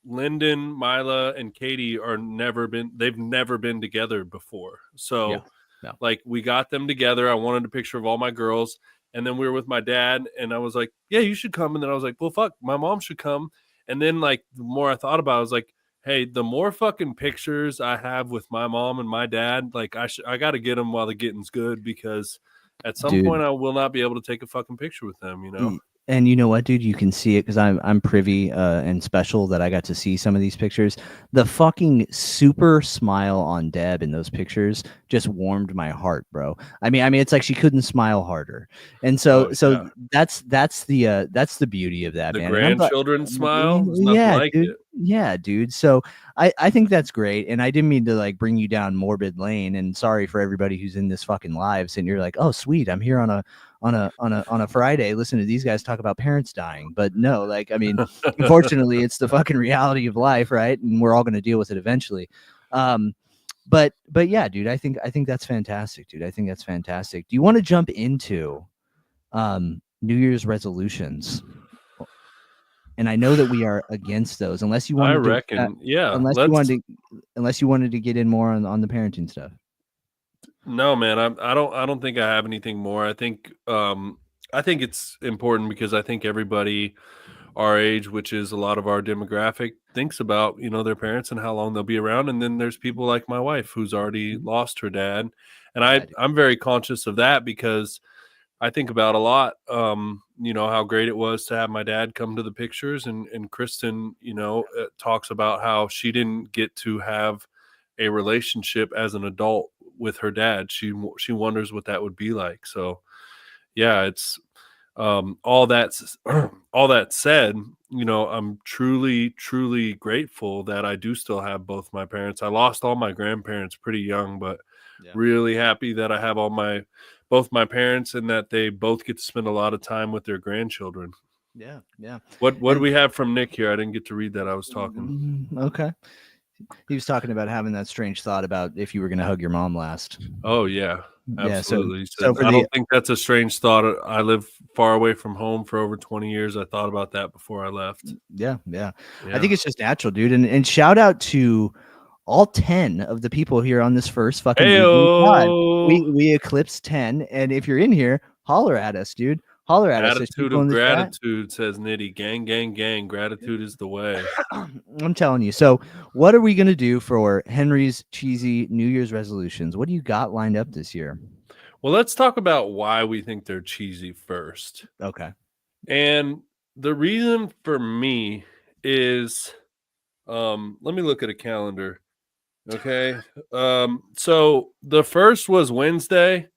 Lyndon, Mila, and Katie they've never been together before. So like we got them together. I wanted a picture of all my girls. And then we were with my dad, and I was like, yeah, you should come. And then I was like, well, fuck, my mom should come. And then, like, the more I thought about it, I was like, hey, the more fucking pictures I have with my mom and my dad, like, I got to get them while the getting's good, because at some point I will not be able to take a fucking picture with them, And you know what, dude? You can see it because I'm privy and special that I got to see some of these pictures. The fucking super smile on Deb in those pictures just warmed my heart, bro. I mean, it's like she couldn't smile harder. And so that's the beauty of that, the man. Grandchildren smile. Like dude. it. Yeah, dude. So I think that's great. And I didn't mean to like bring you down morbid lane. And sorry for everybody who's in this fucking lives. And you're like, oh, sweet, I'm here on a Friday, listen to these guys talk about parents dying. But no, like, I mean, unfortunately, it's the fucking reality of life, right? And we're all going to deal with it eventually. But yeah, dude, I think that's fantastic, dude. I think that's fantastic. Do you want to jump into New Year's resolutions? And I know that we are against those, unless you want. I reckon, yeah. Unless you wanted to get in more on the parenting stuff. No, man, I don't think I have anything more. I think it's important because I think everybody our age, which is a lot of our demographic, thinks about, their parents and how long they'll be around. And then there's people like my wife who's already lost her dad. And I'm very conscious of that because I think about a lot, how great it was to have my dad come to the pictures, and Kristen, talks about how she didn't get to have a relationship as an adult with her dad. She wonders what that would be like. So yeah, it's all that said, I'm truly, truly grateful that I do still have both my parents. I lost all my grandparents pretty young, but really happy that I have both my parents and that they both get to spend a lot of time with their grandchildren. Yeah. Yeah. What do we have from Nick here? I didn't get to read that. I was talking. Okay. He was talking about having that strange thought about if you were going to hug your mom last. Oh yeah, absolutely. Yeah, I don't think that's a strange thought. I live far away from home for over 20 years. I thought about that before I left. Yeah. I think it's just natural, dude. And shout out to all 10 of the people here on this first fucking weekly pod. Heyo. We eclipsed 10. And if you're in here, holler at us, dude. Holler at us. There's Attitude people of in the chat. gratitude, says Nitty. Gang, gang, gang. Gratitude is the way. I'm telling you. So, what are we going to do for Henry's cheesy New Year's resolutions? What do you got lined up this year? Well, let's talk about why we think they're cheesy first. Okay. And the reason for me is, let me look at a calendar. Okay. So the first was Wednesday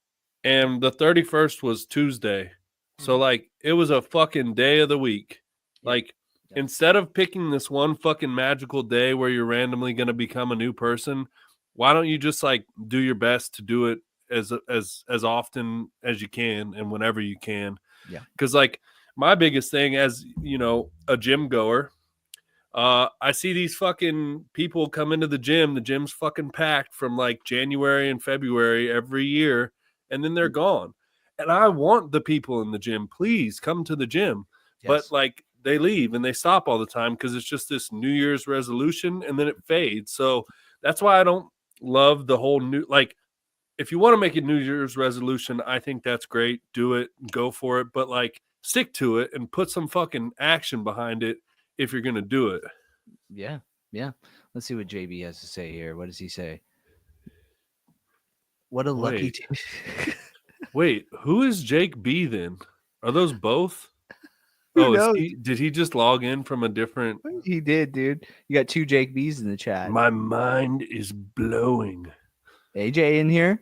and the 31st was Tuesday. So like it was a fucking day of the week. Like instead of picking this one fucking magical day where you're randomly going to become a new person, why don't you just like do your best to do it as often as you can and whenever you can? Yeah. Cuz like my biggest thing as, you know, a gym goer, I see these fucking people come into the gym. The gym's fucking packed from like January and February every year, and then they're gone. And I want the people in the gym, please come to the gym. Yes. But like they leave and they stop all the time because it's just this New Year's resolution and then it fades. So that's why I don't love the whole new, like, if you want to make a New Year's resolution, I think that's great. Do it, go for it. But like stick to it and put some fucking action behind it if you're going to do it. Yeah. Yeah. Let's see what JB has to say here. What does he say? What a lucky Wait, who is Jake B then? Are those both? Who knows? Did he just log in from a different? He did, dude. You got 2 Jake B's in the chat. My mind is blowing. AJ in here.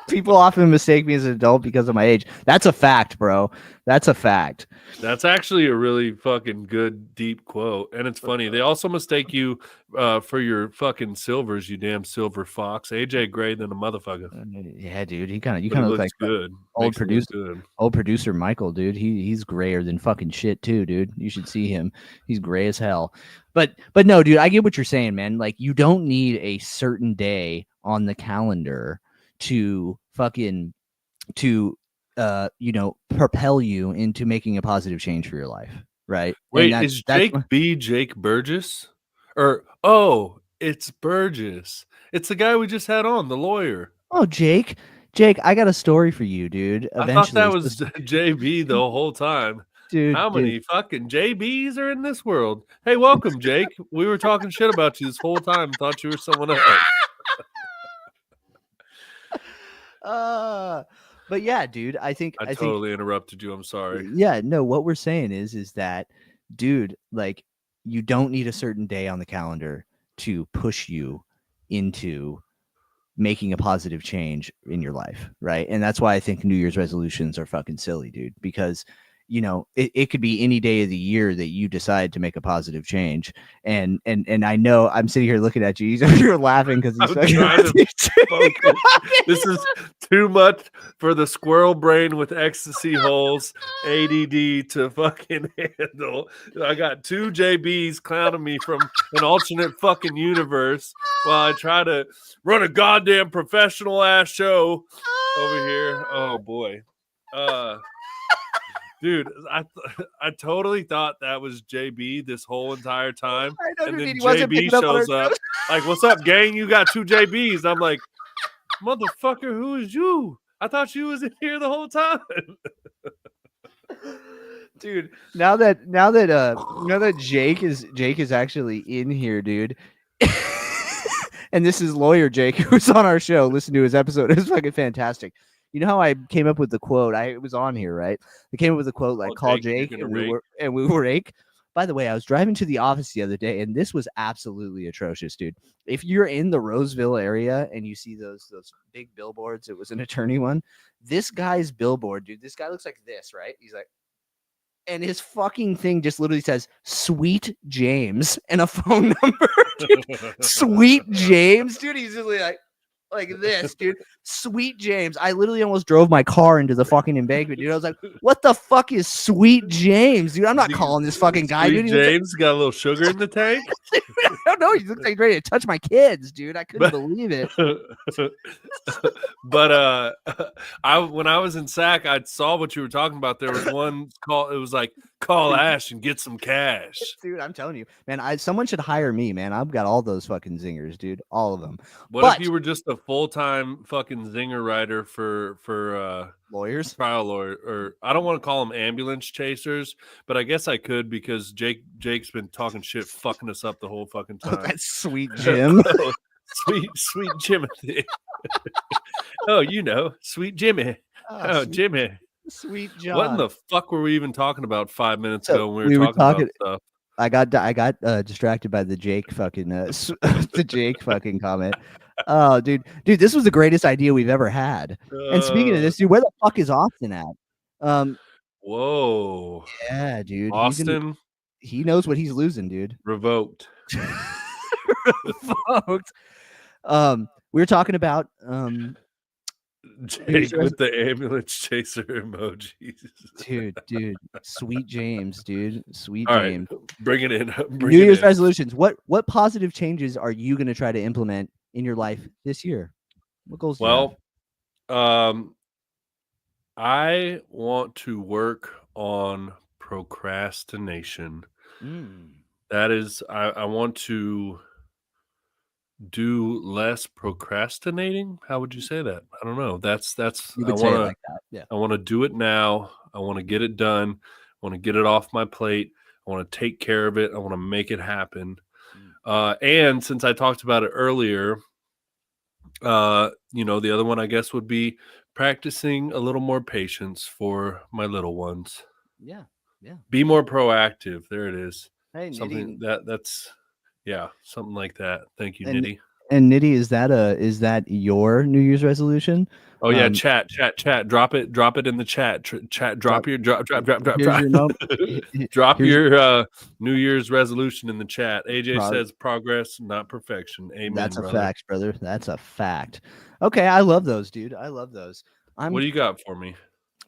People often mistake me as an adult because of my age. That's a fact, bro. That's a fact. That's actually a really fucking good, deep quote. And it's funny. They also mistake you for your fucking silvers, you damn silver fox. AJ Gray than a motherfucker. Yeah, dude. You kind of look like good. Old producer Michael, dude. He's grayer than fucking shit too, dude. You should see him. He's gray as hell. But no, dude, I get what you're saying, man. Like you don't need a certain day on the calendar to fucking propel you into making a positive change for your life, right? Wait, is Jake B Jake Burgess? Or it's Burgess. It's the guy we just had on, the lawyer. Oh, Jake, I got a story for you, dude. Eventually. I thought that was JB the whole time. Dude, how many fucking JBs are in this world? Hey, welcome, Jake. We were talking shit about you this whole time. Thought you were someone else. But yeah, dude, I totally interrupted you. I'm sorry. Yeah, no, what we're saying is that, dude, like you don't need a certain day on the calendar to push you into making a positive change in your life, right? And that's why I think New Year's resolutions are fucking silly, dude, because you know, it could be any day of the year that you decide to make a positive change. And I know I'm sitting here looking at you. You're laughing because this is too much for the squirrel brain with ecstasy holes, ADD to fucking handle. I got 2 JBs clowning me from an alternate fucking universe while I try to run a goddamn professional ass show over here. Oh boy. Dude, I totally thought that was JB this whole entire time. And then JB shows up like, what's up, gang? You got 2 JBs. I'm like, motherfucker, who is you? I thought you was in here the whole time. Dude, now that Jake is actually in here, dude. And this is lawyer Jake, who's on our show. Listen to his episode. It was fucking fantastic. You know how I came up with the quote? It was on here, right? I came up with a quote like, call Jake and we were rake. By the way, I was driving to the office the other day, and this was absolutely atrocious, dude. If you're in the Roseville area and you see those big billboards, it was an attorney one. This guy's billboard, dude, this guy looks like this, right? He's like, and his fucking thing just literally says Sweet James and a phone number. Dude. Sweet James, dude. He's really like this, dude. Sweet James. I literally almost drove my car into the fucking embankment, dude. I was like, what the fuck is Sweet James, dude? I'm not calling this fucking guy, Sweet dude. James got a little sugar in the tank. I don't know. He looks like he's ready to touch my kids, dude. I couldn't believe it. But when I was in SAC, I saw what you were talking about. There was one called, it was like Call Ash and get some cash. Dude, I'm telling you, man, someone should hire me, man. I've got all those fucking zingers, dude. All of them. What But if you were just a full-time fucking zinger writer for lawyers? trial lawyer, or I don't want to call them ambulance chasers, but I guess I could because Jake's been talking shit, fucking us up the whole fucking time. That's sweet Jim. Oh, sweet Jimothy. Oh, sweet Jimmy. Oh, sweet, Jimmy. Sweet John. What in the fuck were we even talking about 5 minutes ago when we were talking about stuff? I got distracted by the Jake fucking the Jake fucking comment. Oh, dude, this was the greatest idea we've ever had. And speaking of this, dude, where the fuck is Austin at? Whoa. Yeah, dude. Austin. He knows what he's losing, dude. Revoked. Revoked. We were talking about Jake with the ambulance chaser emojis. Dude. Sweet James, dude. Sweet All James. Right. Bring it in. New Year's resolutions. What positive changes are you going to try to implement in your life this year? What goals do you have? I want to work on procrastination. That is, I want to do less procrastinating. How would you say that? I don't know. That's you would say it like that. Yeah. I want to do it now. I want to get it done. I want to get it off my plate. I want to take care of it. I want to make it happen. And since I talked about it earlier, the other one I guess would be practicing a little more patience for my little ones. Yeah. Be more proactive. There it is. Hey, something that's something like that. Thank you, Nitty. And Nitty, is that your New Year's resolution? Oh yeah, chat. Drop it in the chat. Drop your New Year's resolution in the chat. AJ says progress, not perfection. Amen. That's a brother. fact, brother. That's a fact. Okay, I love those, dude. I love those. What do you got for me?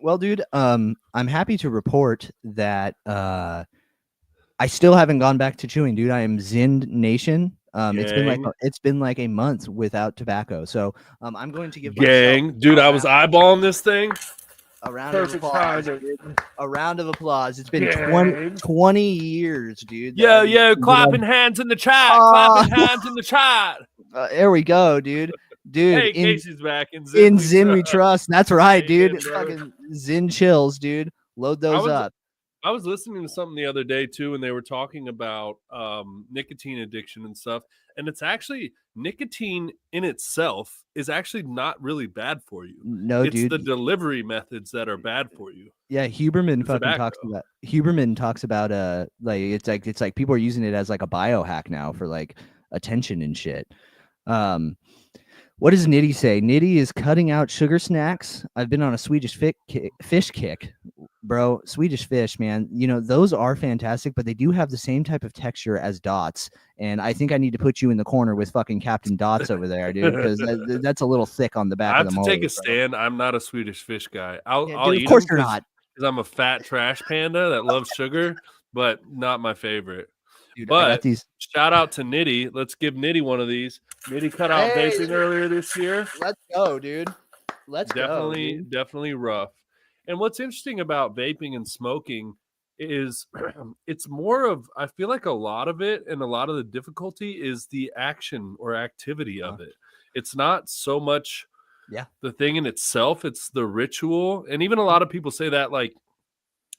Well, dude, I'm happy to report that I still haven't gone back to chewing, dude. I am Zin Nation. It's been like a month without tobacco, so I'm going to give dude. I was eyeballing this thing. A round of applause. A round of applause. It's been 20 years, dude. Clapping hands in the chat. Clapping hands in the chat. There we go, dude. Hey, Casey's back in Zin we trust. That's right, dude. It's fucking Zin chills, dude. Load those up. I was listening to something the other day too, and they were talking about nicotine addiction and stuff. And it's actually nicotine in itself is actually not really bad for you. No, it's dude. The delivery methods that are bad for you. Yeah, Huberman talks about like it's like people are using it as like a biohack now for like attention and shit. What does Nitty say? Nitty is cutting out sugar snacks. I've been on a Swedish fish kick, bro. Swedish fish, man. Those are fantastic, but they do have the same type of texture as Dots. And I think I need to put you in the corner with fucking Captain Dots over there, dude, because that's a little thick on the back. I have to molars, take a stand. I'm not a Swedish fish guy. I'll eat of course them you're not, because I'm a fat trash panda that loves sugar, but not my favorite. Dude, but shout out to Nitty. Let's give Nitty one of these. Nitty cut out vaping earlier this year. Let's go, dude. Definitely rough. And what's interesting about vaping and smoking is it's more of, I feel like a lot of it and a lot of the difficulty is the action or activity of it. It's not so much the thing in itself, it's the ritual. And even a lot of people say that, like,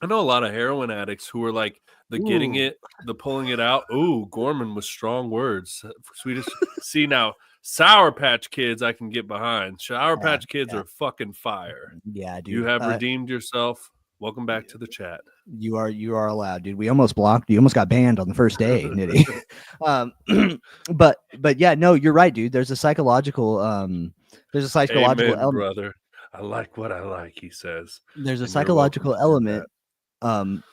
I know a lot of heroin addicts who are like the getting it, the pulling it out. Ooh, Gorman with strong words. Swedish. See now, Sour Patch Kids I can get behind. Sour Patch Kids are fucking fire. Yeah, dude. You have redeemed yourself. Welcome back to the chat. You are allowed, dude. We almost blocked. You almost got banned on the first day, Nitty. But yeah, no, you're right, dude. There's a psychological Amen, element, brother. I like what I like, he says. There's a psychological element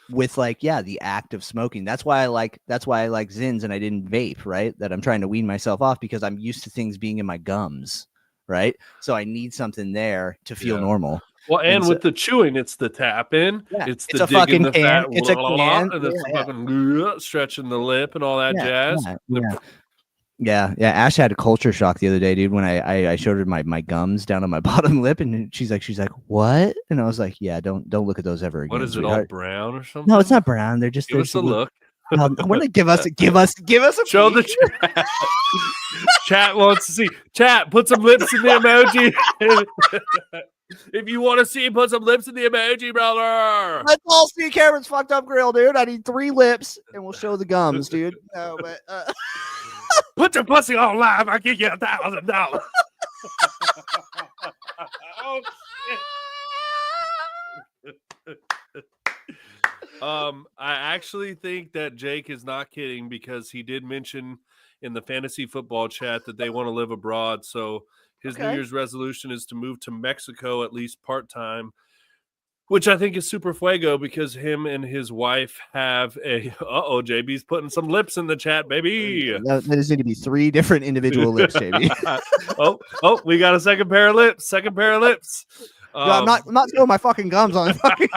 with like the act of smoking. That's why I like Zins and I didn't vape, right? That I'm trying to wean myself off because I'm used to things being in my gums, right? So I need something there to feel normal. Well, and with the chewing, it's the tap in, it's the a fucking the can. fat, It's a can, and it's fucking stretching the lip and all that jazz. Yeah, yeah. Ash had a culture shock the other day, dude. When I showed her my gums down on my bottom lip, and she's like, what? And I was like, yeah, don't look at those ever What again, is it, all sweetheart. brown or No, it's something? not brown. They're just Give us a look. I want to give us a Show the peek. chat. Chat wants to see. Chat, put some lips in the emoji. If you want to see, put some lips in the emoji, brother. Let's all see Cameron's fucked up grill, dude. I need 3 lips, and we'll show the gums, dude. No, but put your pussy on live. I'll give you $1,000. Oh, shit. I actually think that Jake is not kidding, because he did mention in the fantasy football chat that they want to live abroad. So his New Year's resolution is to move to Mexico at least part-time, which I think is super fuego, because him and his wife have a JB's putting some lips in the chat, baby. That just need to be 3 different individual lips, JB. oh, we got a second pair of lips. No, I'm not showing my fucking gums on the fucking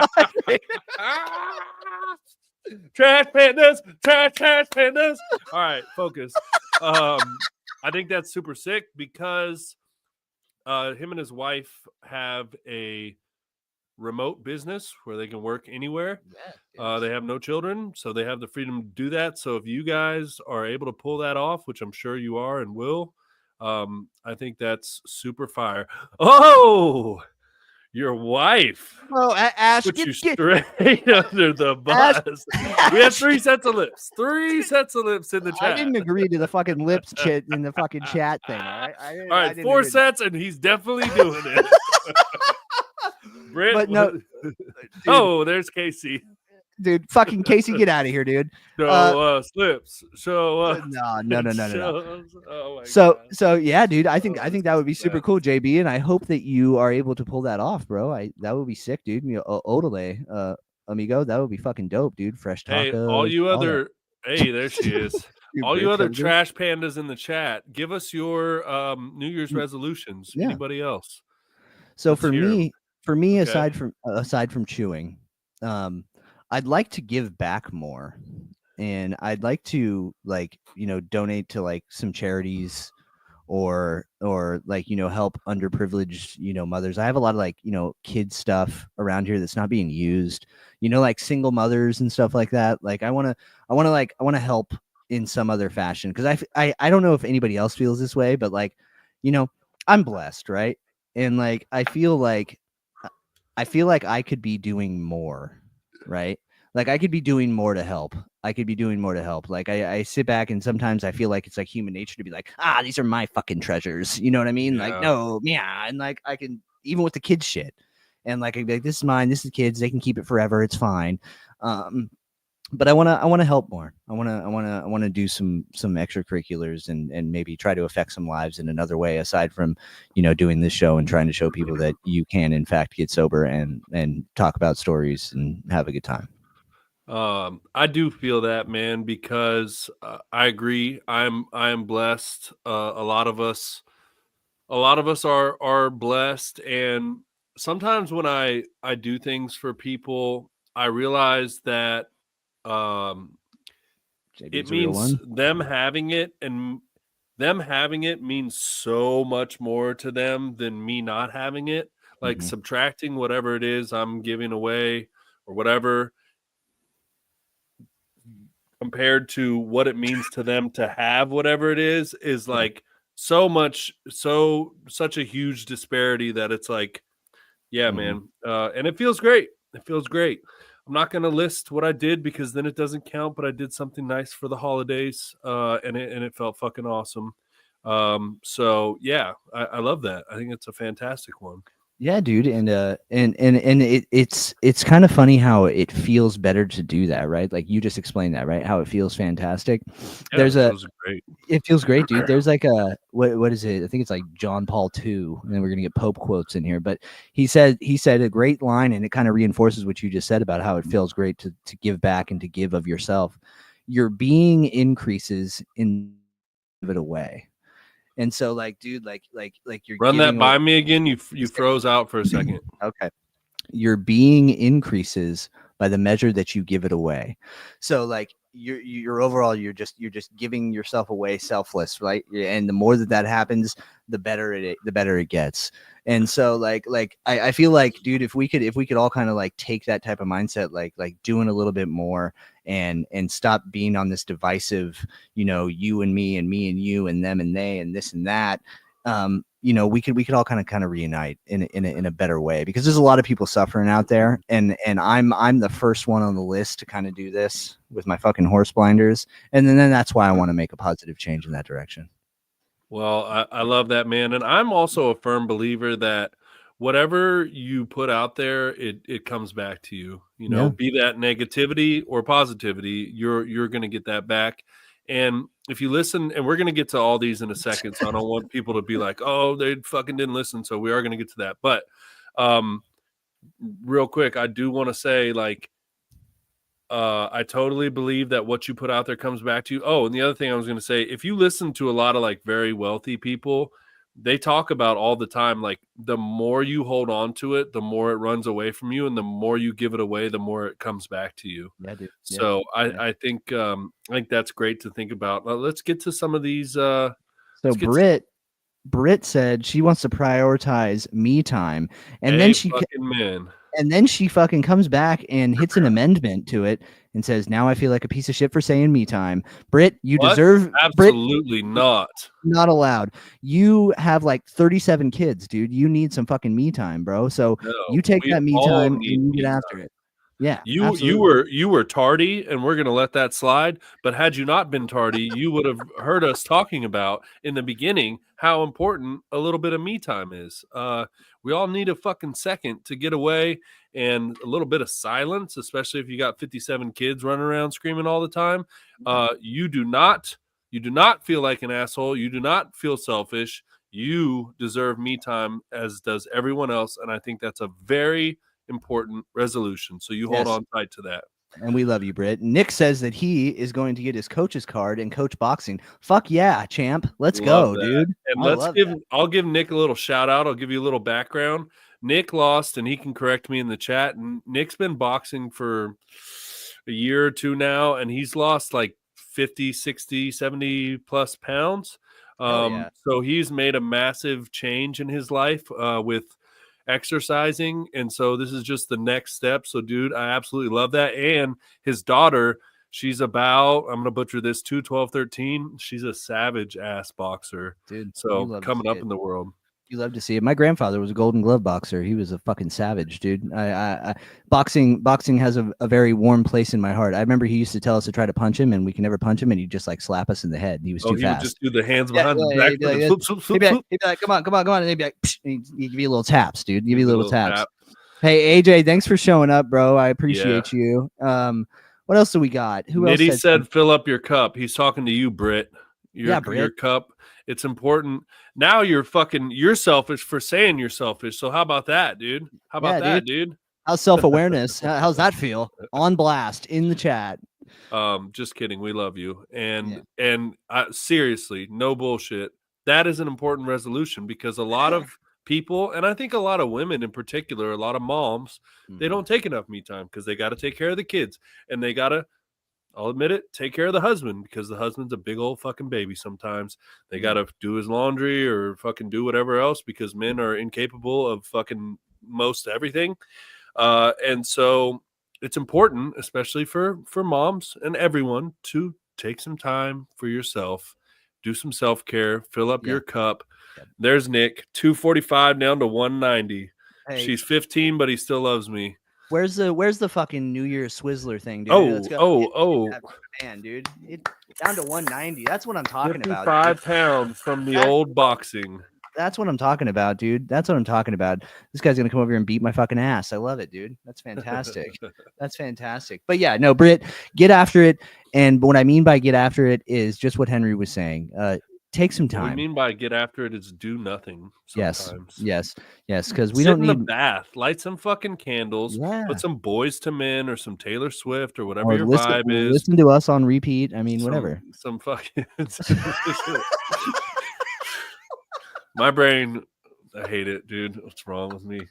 trash pandas. All right, focus. I think that's super sick, because him and his wife have a remote business where they can work anywhere. They have no children, so they have the freedom to do that. So if you guys are able to pull that off, which I'm sure you are and will, I think that's super fire. Oh, your wife. Oh, Ash, put you straight under the bus. We have 3 sets of lips. 3 sets of lips in the chat. I didn't agree to the fucking lips chit in the fucking chat thing. All right, 4 sets, and he's definitely doing it. Brent, but no. Dude, there's Casey. Dude, fucking Casey, get out of here, dude. Show slips. Show No. Oh my so God. So yeah, dude. I think that would be super cool, JB, and I hope that you are able to pull that off, bro. That would be sick, dude. You know, odele, amigo, that would be fucking dope, dude. Fresh tacos. Hey, all you other. Hey, there she is. All you other trash pandas in the chat, give us your New Year's resolutions. Yeah. Anybody else? So for me, okay. aside from chewing, I'd like to give back more, and I'd like to, like, you know, donate to like some charities, or like, you know, help underprivileged, you know, mothers. I have a lot of, like, you know, kid stuff around here that's not being used, you know, like single mothers and stuff like that. Like I want to help in some other fashion, because I don't know if anybody else feels this way, but like, you know, I'm blessed, right? And like I feel like I could be doing more, right? Like I could be doing more to help. Like I sit back, and sometimes I feel like it's like human nature to be like, these are my fucking treasures. You know what I mean? Yeah. Like, no, yeah. And like I can, even with the kids shit, and like I'd be like, this is mine, this is kids, they can keep it forever, it's fine. But I want to help more. I want to do some extracurriculars, and maybe try to affect some lives in another way, aside from, you know, doing this show and trying to show people that you can in fact get sober and talk about stories and have a good time. I do feel that, man, because I agree. I'm blessed. A lot of us are blessed, and sometimes when I do things for people, I realize that it means them having it, and them having it means so much more to them than me not having it. Like subtracting whatever it is I'm giving away or whatever, compared to what it means to them to have whatever it is like such a huge disparity that it's like, yeah, man. And it feels great. I'm not going to list what I did, because then it doesn't count, but I did something nice for the holidays, and it felt fucking awesome. So yeah, I love that. I think it's a fantastic one. Yeah, dude, and it's kind of funny how it feels better to do that, right? Like you just explained that, right? How it feels fantastic. Yeah, it feels great, dude. There's like a what is it? I think it's like John Paul II, and then we're gonna get Pope quotes in here. But he said a great line, and it kind of reinforces what you just said about how it feels great to give back and to give of yourself. Your being increases in give it away. And so, like, dude, like you're run that by me again. You froze out for a second. Okay. Your being increases by the measure that you give it away. So, like, you're overall you're just giving yourself away selfless, right? And the more that happens, the better it gets. And so I feel like, dude, if we could all kind of like take that type of mindset, like doing a little bit more and stop being on this divisive, you and me and you and them and they and this and that. We could all kind of reunite in a better way, because there's a lot of people suffering out there, and I'm the first one on the list to kind of do this with my fucking horse blinders, and then that's why I want to make a positive change in that direction. Well, I love that, man, and I'm also a firm believer that whatever you put out there, it comes back to you. Yeah. Be that negativity or positivity, you're going to get that back. And if you listen, and we're going to get to all these in a second, so I don't want people to be like, oh, they fucking didn't listen. So we are going to get to that. But real quick, I do want to say, like, I totally believe that what you put out there comes back to you. Oh, and the other thing I was going to say, if you listen to a lot of like very wealthy people, they talk about all the time, like the more you hold on to it, the more it runs away from you, and the more you give it away, the more it comes back to you. Yeah, dude. So Yeah. I think that's great to think about. Let's get to some of these. So Britt said she wants to prioritize me time, and then she fucking comes back and hits an amendment to it and says, now I feel like a piece of shit for saying me time. Britt, you deserve absolutely not allowed. You have like 37 kids, dude. You need some fucking me time, bro. So you take that me time and you get after it. Yeah, you were tardy, and we're gonna let that slide. But had you not been tardy, you would have heard us talking about in the beginning how important a little bit of me time is. We all need a fucking second to get away, and a little bit of silence, especially if you got 57 kids running around screaming all the time. You do not feel like an asshole. You do not feel selfish. You deserve me time, as does everyone else, and I think that's a very important resolution. So you hold on tight to that. And we love you, Britt. Nick says that he is going to get his coach's card and coach boxing. Fuck yeah, champ. Let's go, dude. And I'll give Nick a little shout out. I'll give you a little background. Nick lost, and he can correct me in the chat. And Nick's been boxing for a year or two now, and he's lost like 50, 60, 70 plus pounds. So he's made a massive change in his life with exercising, and so this is just the next step. So dude, I absolutely love that. And his daughter, she's about, I'm gonna butcher this, 2, 12, 13. She's a savage ass boxer, dude. So coming up in the world. You love to see it. My grandfather was a Golden Glove boxer. He was a fucking savage, dude. Boxing has a very warm place in my heart. I remember he used to tell us to try to punch him, and we can never punch him, and he'd just like slap us in the head. He was too fast. He would just do the hands behind the back. He'd be like, come on, and he'd be like, psh, and he'd give you little taps, dude. Give you little taps. Tap. Hey AJ, thanks for showing up, bro. I appreciate you. What else do we got? Who else? Nitty said fill up your cup. He's talking to you, Britt. Britt. Your cup. It's important. Now you're selfish for saying you're selfish. So how about that, dude? How about that, dude? How's self-awareness? How's that feel? On blast in the chat. Just kidding. We love you. And seriously, no bullshit. That is an important resolution, because a lot of people, and I think a lot of women in particular, a lot of moms, they don't take enough me time because they got to take care of the kids, and they got to, I'll admit it, take care of the husband, because the husband's a big old fucking baby sometimes. They got to do his laundry or fucking do whatever else, because men are incapable of fucking most everything. And so it's important, especially for moms and everyone, to take some time for yourself, do some self-care, fill up your cup. There's Nick, 245 down to 190. Hey. She's 15, but he still loves me. Where's the fucking New Year's Swizzler thing, dude? Man, dude, down to 190. That's what I'm talking about. 5 pounds from the old boxing. That's what I'm talking about, dude. That's what I'm talking about. This guy's gonna come over here and beat my fucking ass. I love it, dude. That's fantastic. That's fantastic. But yeah, no, Britt, get after it. And what I mean by get after it is just what Henry was saying. Take some time. What we mean by get after it is do nothing sometimes. Yes. Because we don't need a bath, light some fucking candles, put some Boys to Men or some Taylor Swift or whatever your vibe is. Listen to us on repeat. I mean, whatever. Some fucking my brain, I hate it, dude. What's wrong with me?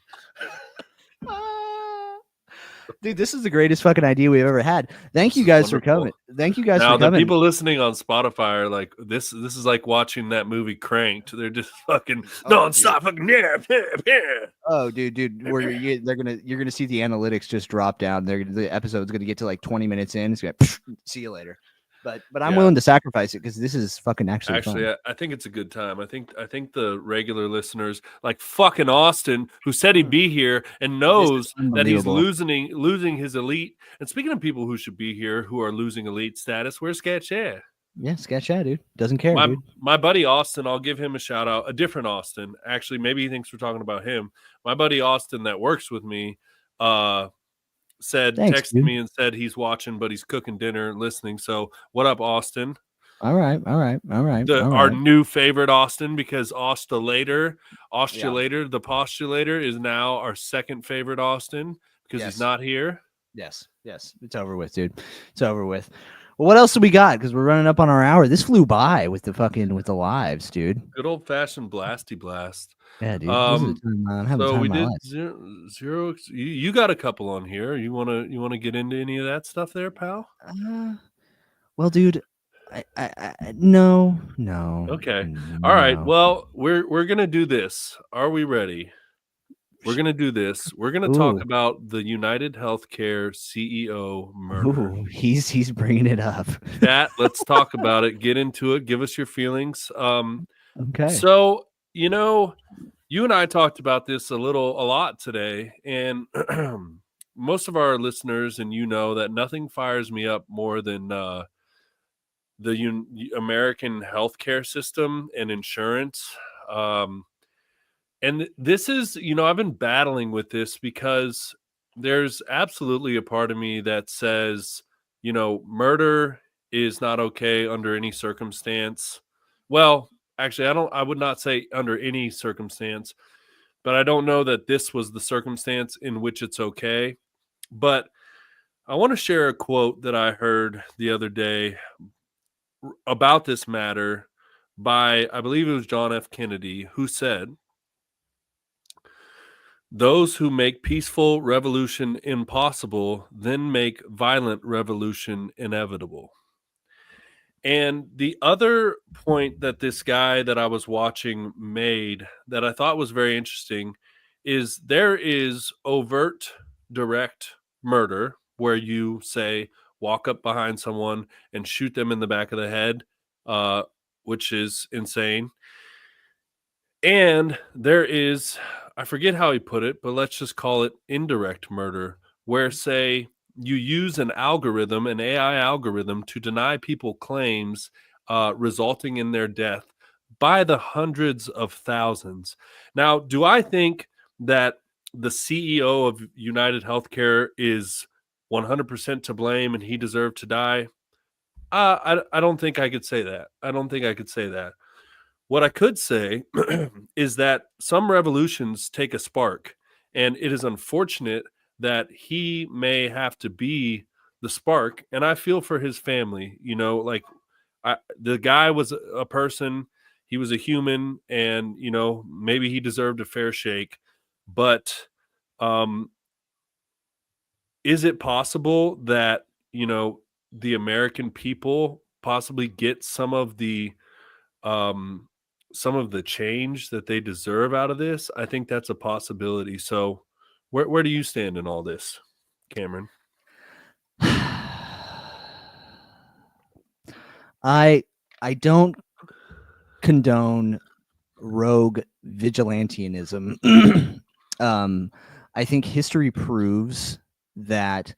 Dude, this is the greatest fucking idea we've ever had. Thank This you is guys for wonderful. coming. Thank you guys Now for the coming. people listening on Spotify are like, this is like watching that movie Cranked. They're just fucking nonstop fucking Oh, dude, you're gonna see the analytics just drop down. The episode's gonna get to like 20 minutes in. It's gonna see you later. But I'm willing to sacrifice it because this is fucking actually fun. I think it's a good time. I think the regular listeners, like fucking Austin, who said he'd be here and knows that he's losing his elite. And speaking of people who should be here who are losing elite status, where's Sketch? Yeah, Sketch, dude. Doesn't care, dude. My buddy Austin, I'll give him a shout out. A different Austin. Actually, maybe he thinks we're talking about him. My buddy Austin that works with me texted me and said he's watching, but he's cooking dinner and listening. So what up, Austin? All right. Our new favorite Austin, because Ostulator, the postulator, is now our second favorite Austin because he's not here. Yes. It's over with, dude. It's over with. Well, what else do we got? Because we're running up on our hour. This flew by with the lives, dude. Good old fashioned blasty blast. Yeah, dude. So we did zero. You got a couple on here. You wanna get into any of that stuff there, pal? Well, dude, no. Okay. No. All right. Well, we're gonna do this. Are we ready? We're gonna do this. We're gonna talk about the United Healthcare CEO murder. Ooh, he's bringing it up. Chat, let's talk about it. Get into it. Give us your feelings. Okay. So you and I talked about this a lot today, and most of our listeners and that nothing fires me up more than the American healthcare system and insurance. And this is, I've been battling with this because there's absolutely a part of me that says, murder is not okay under any circumstance. Well, actually, I would not say under any circumstance, but I don't know that this was the circumstance in which it's okay. But I want to share a quote that I heard the other day about this matter by, I believe it was John F. Kennedy, who said, "Those who make peaceful revolution impossible then make violent revolution inevitable." And the other point that this guy that I was watching made that I thought was very interesting is there is overt, direct murder where you say, walk up behind someone and shoot them in the back of the head, which is insane. And there is, I forget how he put it, but let's just call it indirect murder, where, say, you use an AI algorithm, to deny people claims resulting in their death by the hundreds of thousands. Now, do I think that the CEO of United Healthcare is 100% to blame and he deserved to die? I don't think I could say that. What I could say is that some revolutions take a spark, and it is unfortunate that he may have to be the spark. And I feel for his family, the guy was a person, he was a human, and, maybe he deserved a fair shake. But is it possible that, the American people possibly get some of the change that they deserve out of this? I think that's a possibility. So where do you stand in all this, Cameron? I don't condone rogue vigilantism. I think history proves that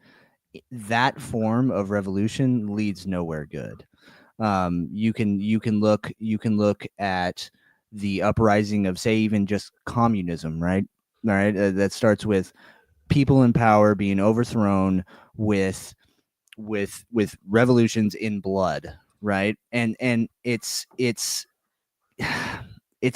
form of revolution leads nowhere good. You can look at the uprising of, say, even just communism, right? All right, that starts with people in power being overthrown with revolutions in blood, right? And it's it's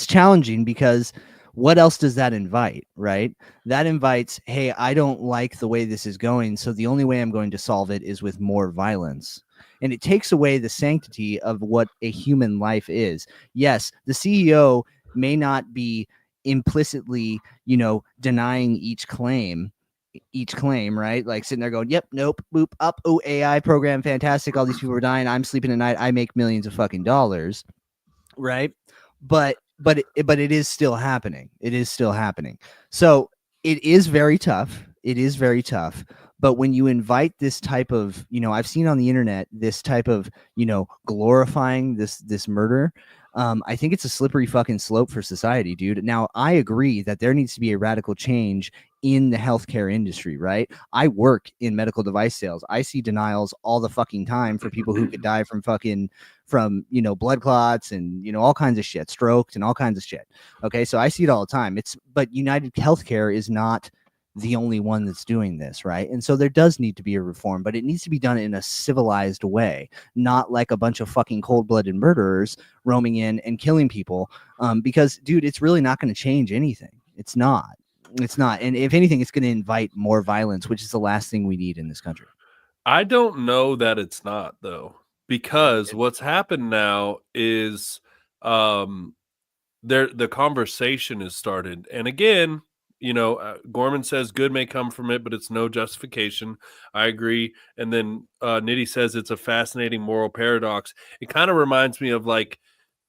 challenging because what else does that invite, right? That invites, hey, I don't like the way this is going, so the only way I'm going to solve it is with more violence. And it takes away the sanctity of what a human life is. Yes, the CEO may not be implicitly, denying each claim. each claim, right? Like sitting there going, yep, nope, boop, up, oh, AI program, fantastic. All these people are dying. I'm sleeping at night. I make millions of fucking dollars, right? But it is still happening. It is still happening. So it is very tough. It is very tough. But when you invite this type of, I've seen on the internet this type of, glorifying this murder. I think it's a slippery fucking slope for society, dude. Now, I agree that there needs to be a radical change in the healthcare industry, right? I work in medical device sales. I see denials all the fucking time for people who could die from blood clots and all kinds of shit, stroked and all kinds of shit. Okay, so I see it all the time. But United Healthcare is not the only one that's doing this, right? And so there does need to be a reform, but it needs to be done in a civilized way, not like a bunch of fucking cold-blooded murderers roaming in and killing people. Because, dude, it's really not going to change anything. It's not. And if anything, it's going to invite more violence, which is the last thing we need in this country. I don't know that it's not, though, because what's happened now is the conversation has started. And again, Gorman says good may come from it, but it's no justification. I agree. And then Nitty says it's a fascinating moral paradox. It kind of reminds me of like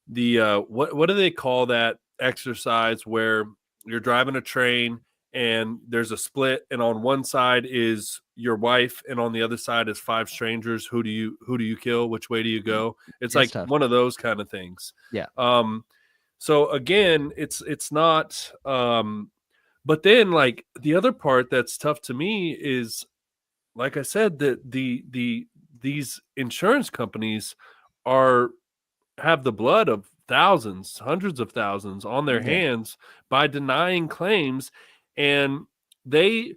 the what do they call that exercise where you're driving a train and there's a split, and on one side is your wife and on the other side is 5 strangers. Who do you kill? Which way do you go? It's like tough. One of those kind of things. Yeah. So again, it's not but then, like, the other part that's tough to me is, like I said, that these insurance companies have the blood of thousands, hundreds of thousands on their hands by denying claims, and they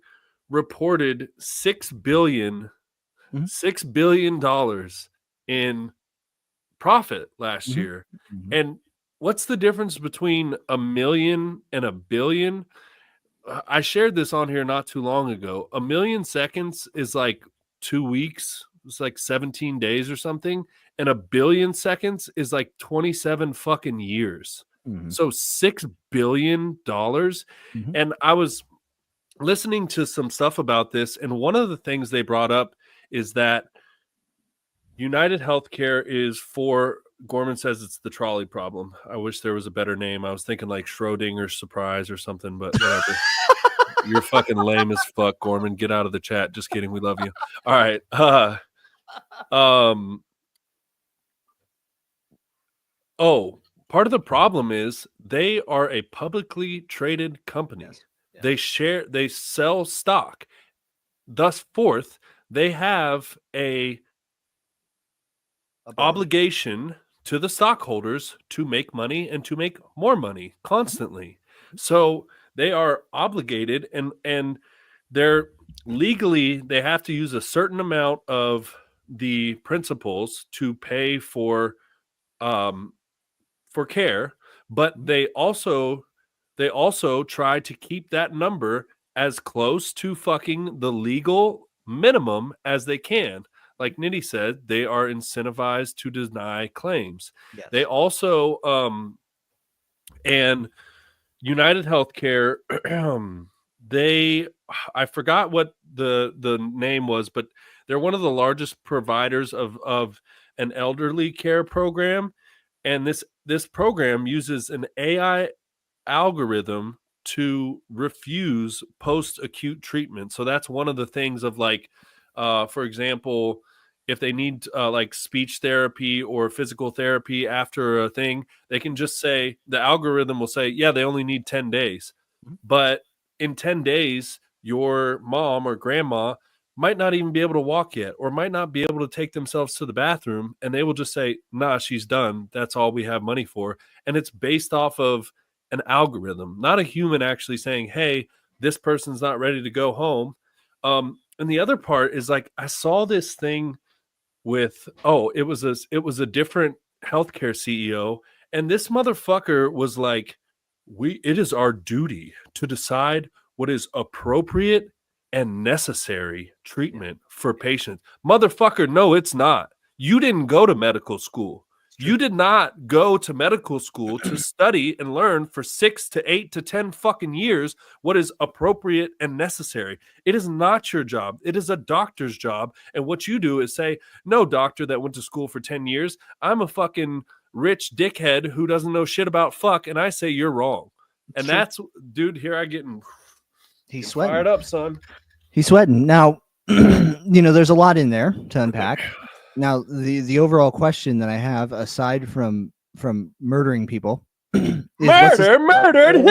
reported $6 billion in profit last year. And what's the difference between a million and a billion? I shared this on here not too long ago. 1 million seconds is like 2 weeks. It's like 17 days or something. And 1 billion seconds is like 27 fucking years. So $6 billion. And I was listening to some stuff about this, and one of the things they brought up is that United Healthcare is for, Gorman says it's the trolley problem. I wish there was a better name. I was thinking like Schrodinger's surprise or something, but whatever. You're fucking lame as fuck, Gorman. Get out of the chat. Just kidding. We love you. All right. Part of the problem is they are a publicly traded company. Yes. They sell stock. Thus forth, they have a obligation to the stockholders to make money and to make more money constantly. So they are obligated, and they're legally, they have to use a certain amount of the principals to pay for care, but they also try to keep that number as close to fucking the legal minimum as they can. Like Nitty said, they are incentivized to deny claims. Yes. They also, and United Healthcare, I forgot what the name was, but they're one of the largest providers of an elderly care program. And this program uses an AI algorithm to refuse post-acute treatment. So that's one of the things of like, for example, if they need like speech therapy or physical therapy after a thing, they can just say, the algorithm will say, yeah, they only need 10 days. But in 10 days, your mom or grandma might not even be able to walk yet, or might not be able to take themselves to the bathroom. And they will just say, nah, she's done. That's all we have money for. And it's based off of an algorithm, not a human actually saying, hey, this person's not ready to go home. And the other part is like, I saw this thing with, it was a different healthcare CEO. And this motherfucker was like, it is our duty to decide what is appropriate and necessary treatment for patients. Motherfucker, no, it's not. You didn't go to medical school. You did not go to medical school to study and learn for 6 to 8 to 10 fucking years what is appropriate and necessary. It is not your job. It is a doctor's job. And what you do is say, no, doctor that went to school for 10 years, I'm a fucking rich dickhead who doesn't know shit about fuck. And I say you're wrong. And Sure. that's, dude, here I get He's sweating. fired up, son. He's sweating. Now, there's a lot in there to unpack. Now, the overall question that I have, aside from murdering people, is Murdered who?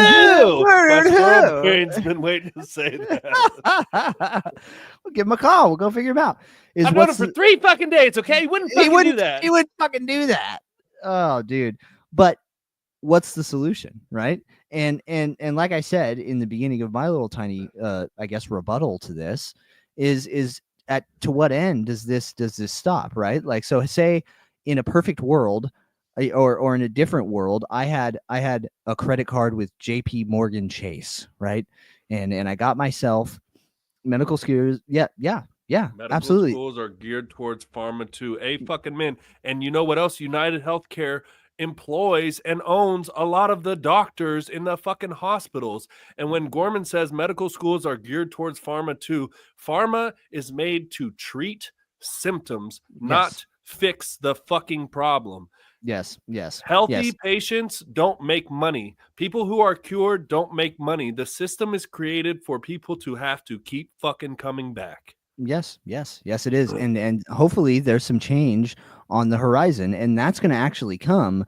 Murdered My who? brain's been waiting to say that. We'll give him a call. We'll go figure him out. I've known him for 3 fucking days, okay? He wouldn't fucking do that. He wouldn't fucking do that. Oh, dude. But what's the solution, right? And like I said in the beginning of my little tiny, I guess, rebuttal to this is to what end does this stop, right? Like, so say in a perfect world, or in a different world, I had a credit card with JP Morgan Chase, right? And I got myself medical schools. Yeah, Medical absolutely. schools are geared towards pharma to a fucking man. And you know what else? United Healthcare employs and owns a lot of the doctors in the fucking hospitals. And when Gorman says medical schools are geared towards pharma too, pharma is made to treat symptoms, not fix the fucking problem. Yes. Healthy patients don't make money. People who are cured don't make money. The system is created for people to have to keep fucking coming back. Yes, it is. And hopefully there's some change on the horizon, and that's going to actually come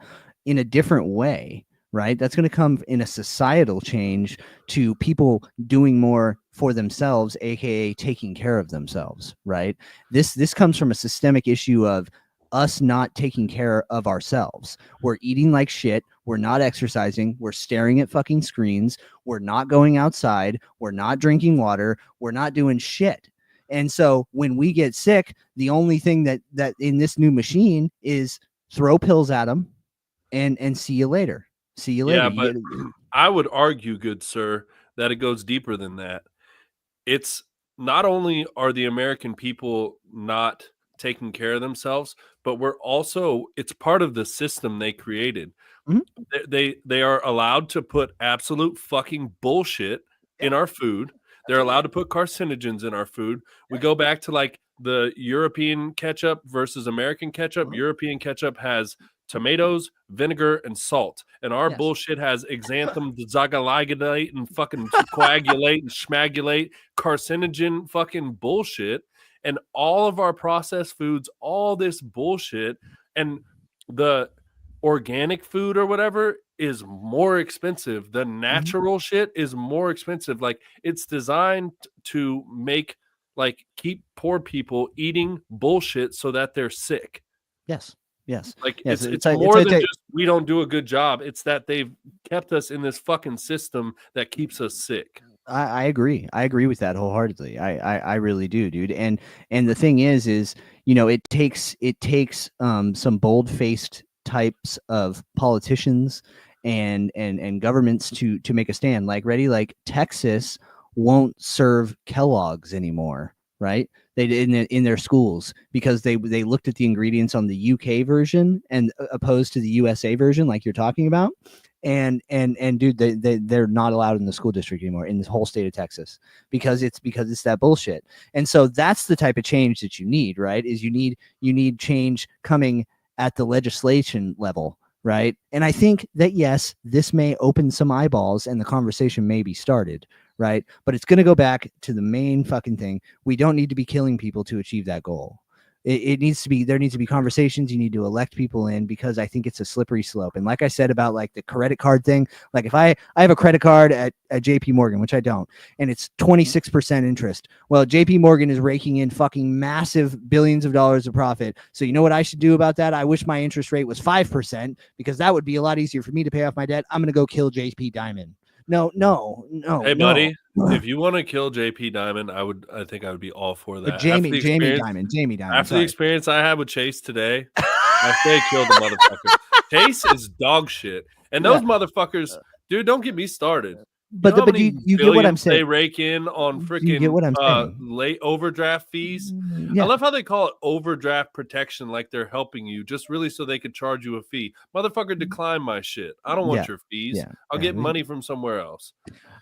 in a different way, right? That's going to come in a societal change to people doing more for themselves, aka taking care of themselves, right? This comes from a systemic issue of us not taking care of ourselves. We're eating like shit. We're not exercising. We're staring at fucking screens. We're not going outside. We're not drinking water. We're not doing shit. And so when we get sick, the only thing that in this new machine is throw pills at them and see you later. See you later. Yeah, but I would argue, good sir, that it goes deeper than that. It's not only are the American people not taking care of themselves, but it's part of the system they created. Mm-hmm. They are allowed to put absolute fucking bullshit in our food. They're allowed to put carcinogens in our food. We go back to like the European ketchup versus American ketchup. Mm-hmm. European ketchup has tomatoes, vinegar, and salt. And our bullshit has xanthan, zagaligate, and fucking coagulate and schmagulate, carcinogen fucking bullshit. And all of our processed foods, all this bullshit, and the organic food or whatever is more expensive. The natural shit is more expensive. Like, it's designed to keep poor people eating bullshit so that they're sick. Yes. Like, it's more than just we don't do a good job. It's that they've kept us in this fucking system that keeps us sick. I agree. I agree with that wholeheartedly. I really do, dude. And the thing is, it takes some bold-faced types of politicians and governments to make a stand. Like, like Texas won't serve Kellogg's anymore, right? They did in their schools because they looked at the ingredients on the UK version and opposed to the USA version, like you're talking about. And dude, they're not allowed in the school district anymore in this whole state of Texas because it's that bullshit. And so that's the type of change that you need, right? Is you need change coming at the legislation level, right? And I think that, yes, this may open some eyeballs and the conversation may be started, right? But it's going to go back to the main fucking thing. We don't need to be killing people to achieve that goal. There needs to be conversations. You need to elect people in, because I think it's a slippery slope. And like I said about like the credit card thing, like if I have a credit card at JP Morgan, which I don't, and it's 26% interest. Well, JP Morgan is raking in fucking massive billions of dollars of profit. So you know what I should do about that? I wish my interest rate was 5%, because that would be a lot easier for me to pay off my debt. I'm going to go kill JP Diamond. No. Hey, buddy, if you want to kill JP Diamond, I think I would be all for that. Jamie Diamond. After the experience I had with Chase today, I say kill the motherfucker. Chase is dog shit. And those motherfuckers, dude, don't get me started. You know how but do many you get what I'm billions saying? they rake in on Do you get freaking what I'm saying? late overdraft fees? I Yeah. love how they call it overdraft protection, like they're helping you, just really so they could charge you a fee. Motherfucker, decline my shit. I don't want Yeah. your fees. Yeah. I'll Yeah. get money from somewhere else.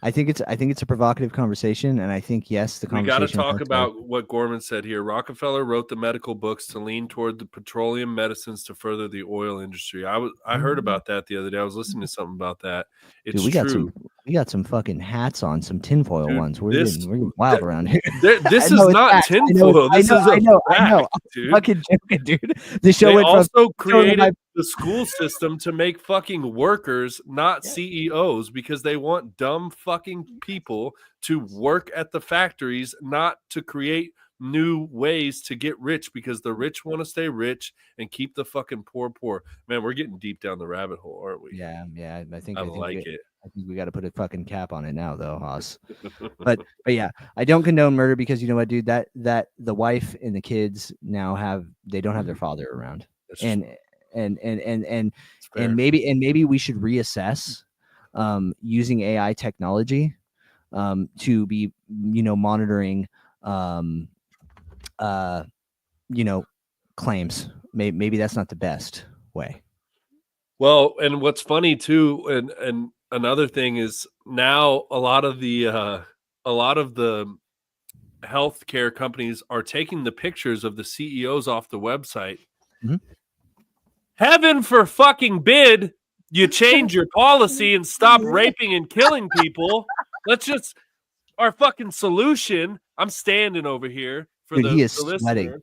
I think it's a provocative conversation, and I think yes, the We got to conversation talk has to. about what Gorman said here. Rockefeller wrote the medical books to lean toward the petroleum medicines to further the oil industry. I heard about that the other day. I was listening to something about that. It's Dude, true. we got some fucking hats on, some tinfoil Dude, ones. We're getting wild around here. this No, is it's not facts. tinfoil. This is a I know. fact, I'm dude. fucking joking, dude. The show They went from also created the school system to make fucking workers, not CEOs, because they want dumb fucking people to work at the factories, not to create new ways to get rich, because the rich want to stay rich and keep the fucking poor. Man, we're getting deep down the rabbit hole, aren't we? Yeah. I think it. I think we got to put a fucking cap on it now, though, Haas. But yeah, I don't condone murder because you know what, dude, that the wife and the kids now they don't have their father around, That's and fair. maybe we should reassess using AI technology to be monitoring claims. Maybe that's not the best way. Well, and what's funny too, and another thing is now a lot of the healthcare companies are taking the pictures of the CEOs off the website. Mm-hmm. Heaven for fucking bid, you change your policy and stop raping and killing people. Let's just our fucking solution. I'm standing over here for Dude, he the is sweating. listener.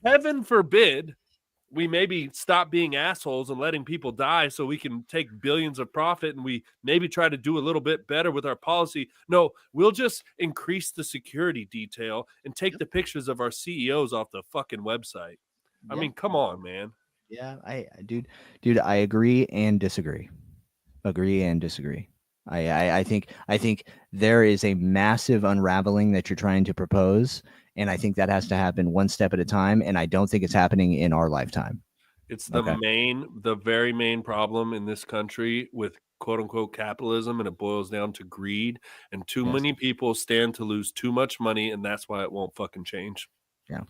Heaven forbid we maybe stop being assholes and letting people die so we can take billions of profit, and we maybe try to do a little bit better with our policy. No, we'll just increase the security detail and take the pictures of our CEOs off the fucking website. I mean, come on, man. Yeah, dude, I agree and disagree. I think there is a massive unraveling that you're trying to propose, and I think that has to happen one step at a time, and I don't think it's happening in our lifetime. It's the very main problem in this country with quote unquote capitalism, and it boils down to greed, and too many people stand to lose too much money, and that's why it won't fucking change. Yeah.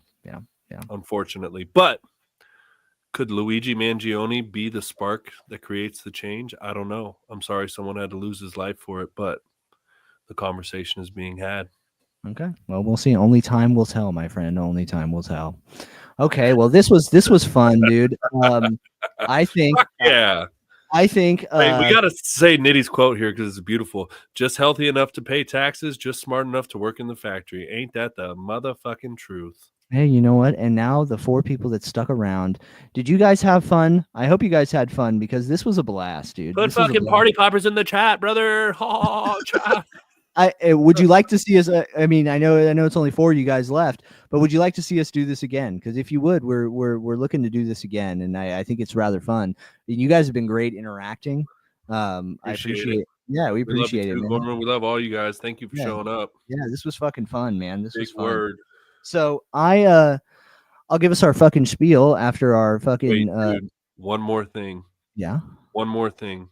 Unfortunately. But could Luigi Mangione be the spark that creates the change? I don't know. I'm sorry someone had to lose his life for it, but the conversation is being had. Okay. Well, we'll see. Only time will tell, my friend. Only time will tell. Okay. Well, this was fun, dude. I think. Yeah. I think Hey, we gotta say Nitty's quote here because it's beautiful. Just healthy enough to pay taxes, just smart enough to work in the factory. Ain't that the motherfucking truth? Hey, you know what? And now the 4 people that stuck around. Did you guys have fun? I hope you guys had fun because this was a blast, dude. Put fucking party poppers in the chat, brother. Oh, chat. Would you like to see us? I mean, I know it's only 4 of you guys left, but would you like to see us do this again? Because if you would, we're looking to do this again, and I think it's rather fun. You guys have been great interacting. I appreciate it. Yeah, we appreciate it, man. Gorman. We love all you guys. Thank you for showing up. Yeah, this was fucking fun, man. This was fun. Word. So I'll give us our fucking spiel after our fucking. Wait, dude, one more thing. Yeah. One more thing.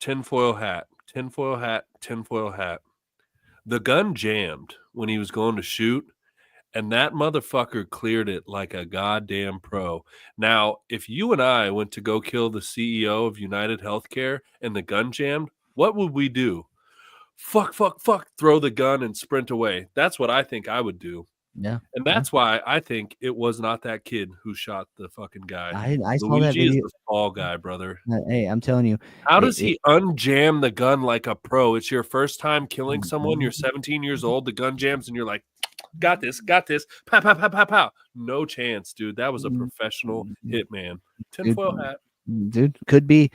Tinfoil hat. Tinfoil hat. Tinfoil hat. The gun jammed when he was going to shoot, and that motherfucker cleared it like a goddamn pro. Now, if you and I went to go kill the CEO of United Healthcare and the gun jammed, what would we do? Fuck, throw the gun and sprint away. That's what I think I would do. Yeah. And that's why I think it was not that kid who shot the fucking guy. I saw that video. Luigi is the fall guy, brother. Hey, I'm telling you. How does he unjam the gun like a pro? It's your first time killing someone. You're 17 years old. The gun jams and you're like, got this. Pow, pow, pow, pow, pow. No chance, dude. That was a professional hitman. Tinfoil hat. Dude, could be,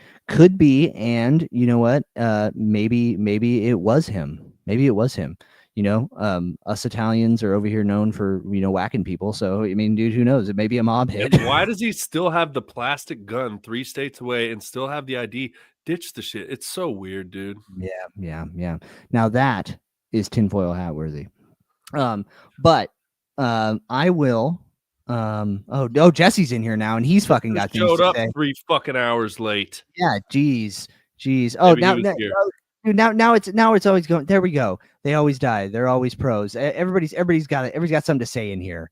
and you know what? Maybe it was him. You know, us Italians are over here known for whacking people. So I mean, dude, who knows? It may be a mob hit. Why does he still have the plastic gun 3 states away and still have the ID? Ditch the shit. It's so weird, dude. Yeah. Now that is tinfoil hat worthy. But I will. Jesse's in here now, and he's fucking got things showed to up say. 3 fucking hours late. Yeah, geez. Jeez. Oh, Maybe he now, was now, here. oh, dude, now it's always going. There we go. They always die. They're always pros. Everybody's got it. Everybody's got something to say in here.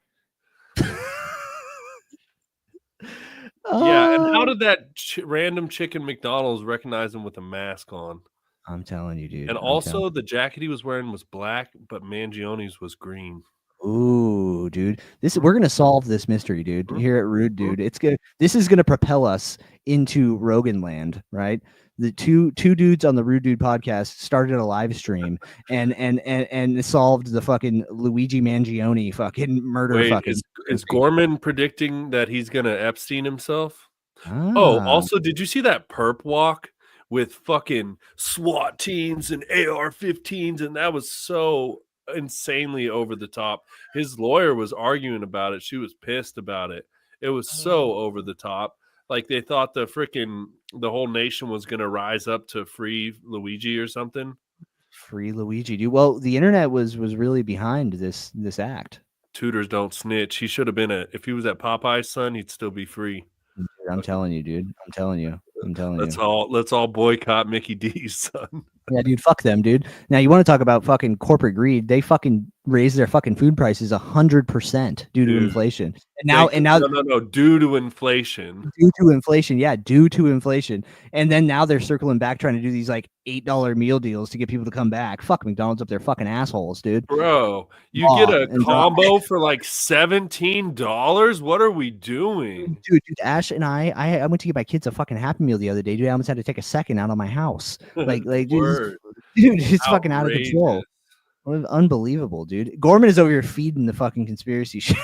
Yeah, and how Oh, did that random chicken McDonald's recognize him with a mask on? I'm telling you, dude. And I'm telling. also, the jacket he was wearing was black, but Mangione's was green. Ooh, dude. Mhm, We're gonna solve this mystery, dude. mhm, Here at Rude mhm. Dude. It's good. This is gonna propel us into Rogan land, right? The two dudes on the Rude Dude podcast started a live stream and solved the fucking Luigi Mangione fucking murder Wait, fucking is mystery. Gorman predicting that he's gonna Epstein himself? Oh, Ah, also, did you see that perp walk with fucking SWAT teams and AR-15s? And that was so insanely over the top. His lawyer was arguing about it. She was pissed about it. It was so over the top. Like they thought the whole nation was gonna rise up to free Luigi or something. free Luigi, dude. Well, the internet was really behind this act. Tutors don't snitch. He should have been if he was at Popeye's son, he'd still be free. Dude, I'm Fucking telling you, dude. I'm telling you. I'm telling you. let's all boycott Mickey D's son. Yeah, dude, fuck them, dude. Now you want to talk about fucking corporate greed? They fucking raised their fucking food prices 100% due to Dude, inflation, thank and you. now No. Due to inflation. due to inflation, yeah, due to inflation, and then now they're circling back trying to do these like $8 meal deals to get people to come back. Fuck McDonald's up their fucking assholes, dude. Bro, you get Raw a and dry. combo for like $17? What are we doing? Dude, Ash and I went to get my kids a fucking Happy Meal the other day, dude. I almost had to take a second out of my house. Word. Dude, it's fucking out of Outrageous. control. Unbelievable, dude. Gorman is over here feeding the fucking conspiracy shit.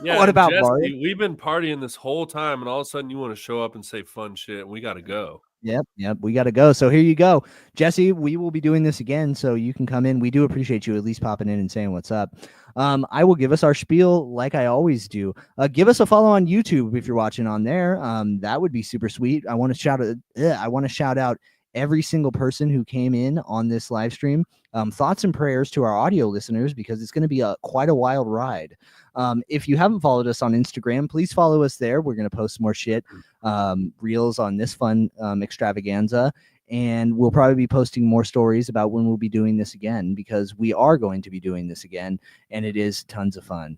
Yeah, What and about Mario? Jesse, we've been partying this whole time, and all of a sudden you want to show up and say fun shit, and we got to go. Yep. We got to go. So here you go, Jesse. We will be doing this again, so you can come in. We do appreciate you at least popping in and saying what's up. I will give us our spiel like I always do. Give us a follow on YouTube if you're watching on there. That would be super sweet. I want to shout out every single person who came in on this live stream. Thoughts and prayers to our audio listeners because it's going to be quite a wild ride. If you haven't followed us on Instagram, please follow us there. We're going to post more shit, reels on this fun extravaganza. And we'll probably be posting more stories about when we'll be doing this again because we are going to be doing this again. And it is tons of fun.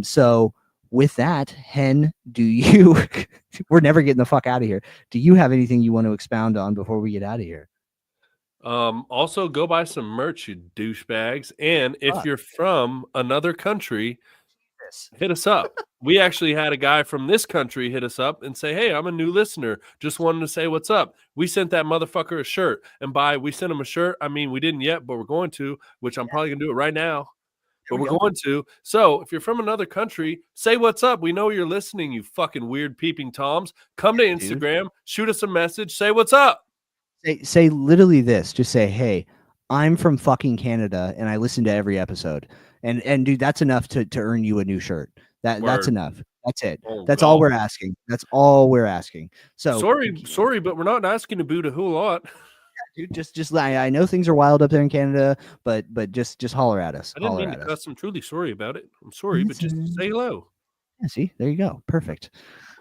So with that, Hen, do you, we're never getting the fuck out of here. Do you have anything you want to expound on before we get out of here? Also, go buy some merch, you douchebags. And if you're from another country, hit us up. We actually had a guy from this country hit us up and say, "Hey, I'm a new listener. Just wanted to say what's up." We sent that motherfucker a shirt. And we sent him a shirt. I mean, we didn't yet, but we're going to, which I'm probably going to do it right now. But we're going to. So if you're from another country, say what's up. We know you're listening, you fucking weird peeping toms. Come to Instagram, shoot us a message, say what's up. Say literally this. Just say, "Hey, I'm from fucking Canada and I listen to every episode." And dude, that's enough to earn you a new shirt. That's enough. That's it. Oh, That's God. all we're asking. That's all we're asking. So sorry, but we're not asking to boot a whole lot. Dude, just I know things are wild up there in Canada, but just holler at us. I didn't Holler mean at to us. cuss. I'm truly sorry about it. I'm sorry, but just say hello. Yeah, see, there you go. Perfect.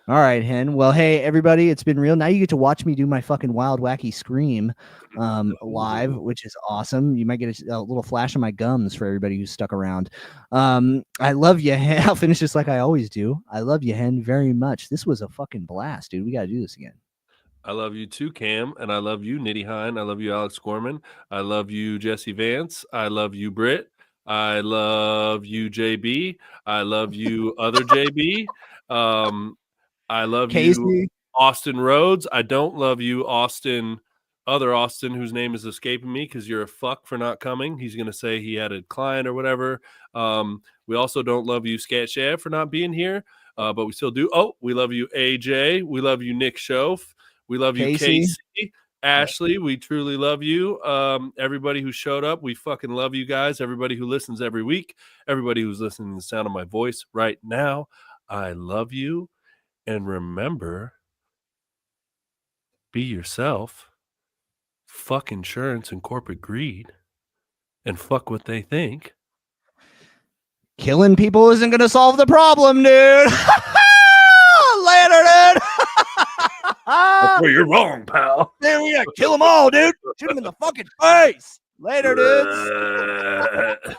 All right, Hen. Well, hey, everybody, it's been real. Now you get to watch me do my fucking wild, wacky scream live, which is awesome. You might get a little flash of my gums for everybody who's stuck around. I love you, Hen. I'll finish this like I always do. I love you, Hen, very much. This was a fucking blast, dude. We got to do this again. I love you too, Cam, and I love you, Nitty Hine. I love you, Alex Gorman. I love you, Jesse Vance. I love you, Britt. I love you, JB. I love you, other JB. I love Casey. you, Austin Rhodes. I don't love you, other Austin, whose name is escaping me because you're a fuck for not coming. He's going to say he had a client or whatever. We also don't love you, Scat Shav, for not being here, but we still do. Oh, we love you, AJ. We love you, Nick Schoaf. We love you, Casey. Ashley, we truly love you. Everybody who showed up, we fucking love you guys. Everybody who listens every week, everybody who's listening to the sound of my voice right now, I love you. And remember, be yourself, fuck insurance and corporate greed, and fuck what they think. Killing people isn't going to solve the problem, dude. Later, dude. That's where you're wrong, pal. Dude, we gotta kill them all, dude. Shoot them in the fucking face. Later, dudes.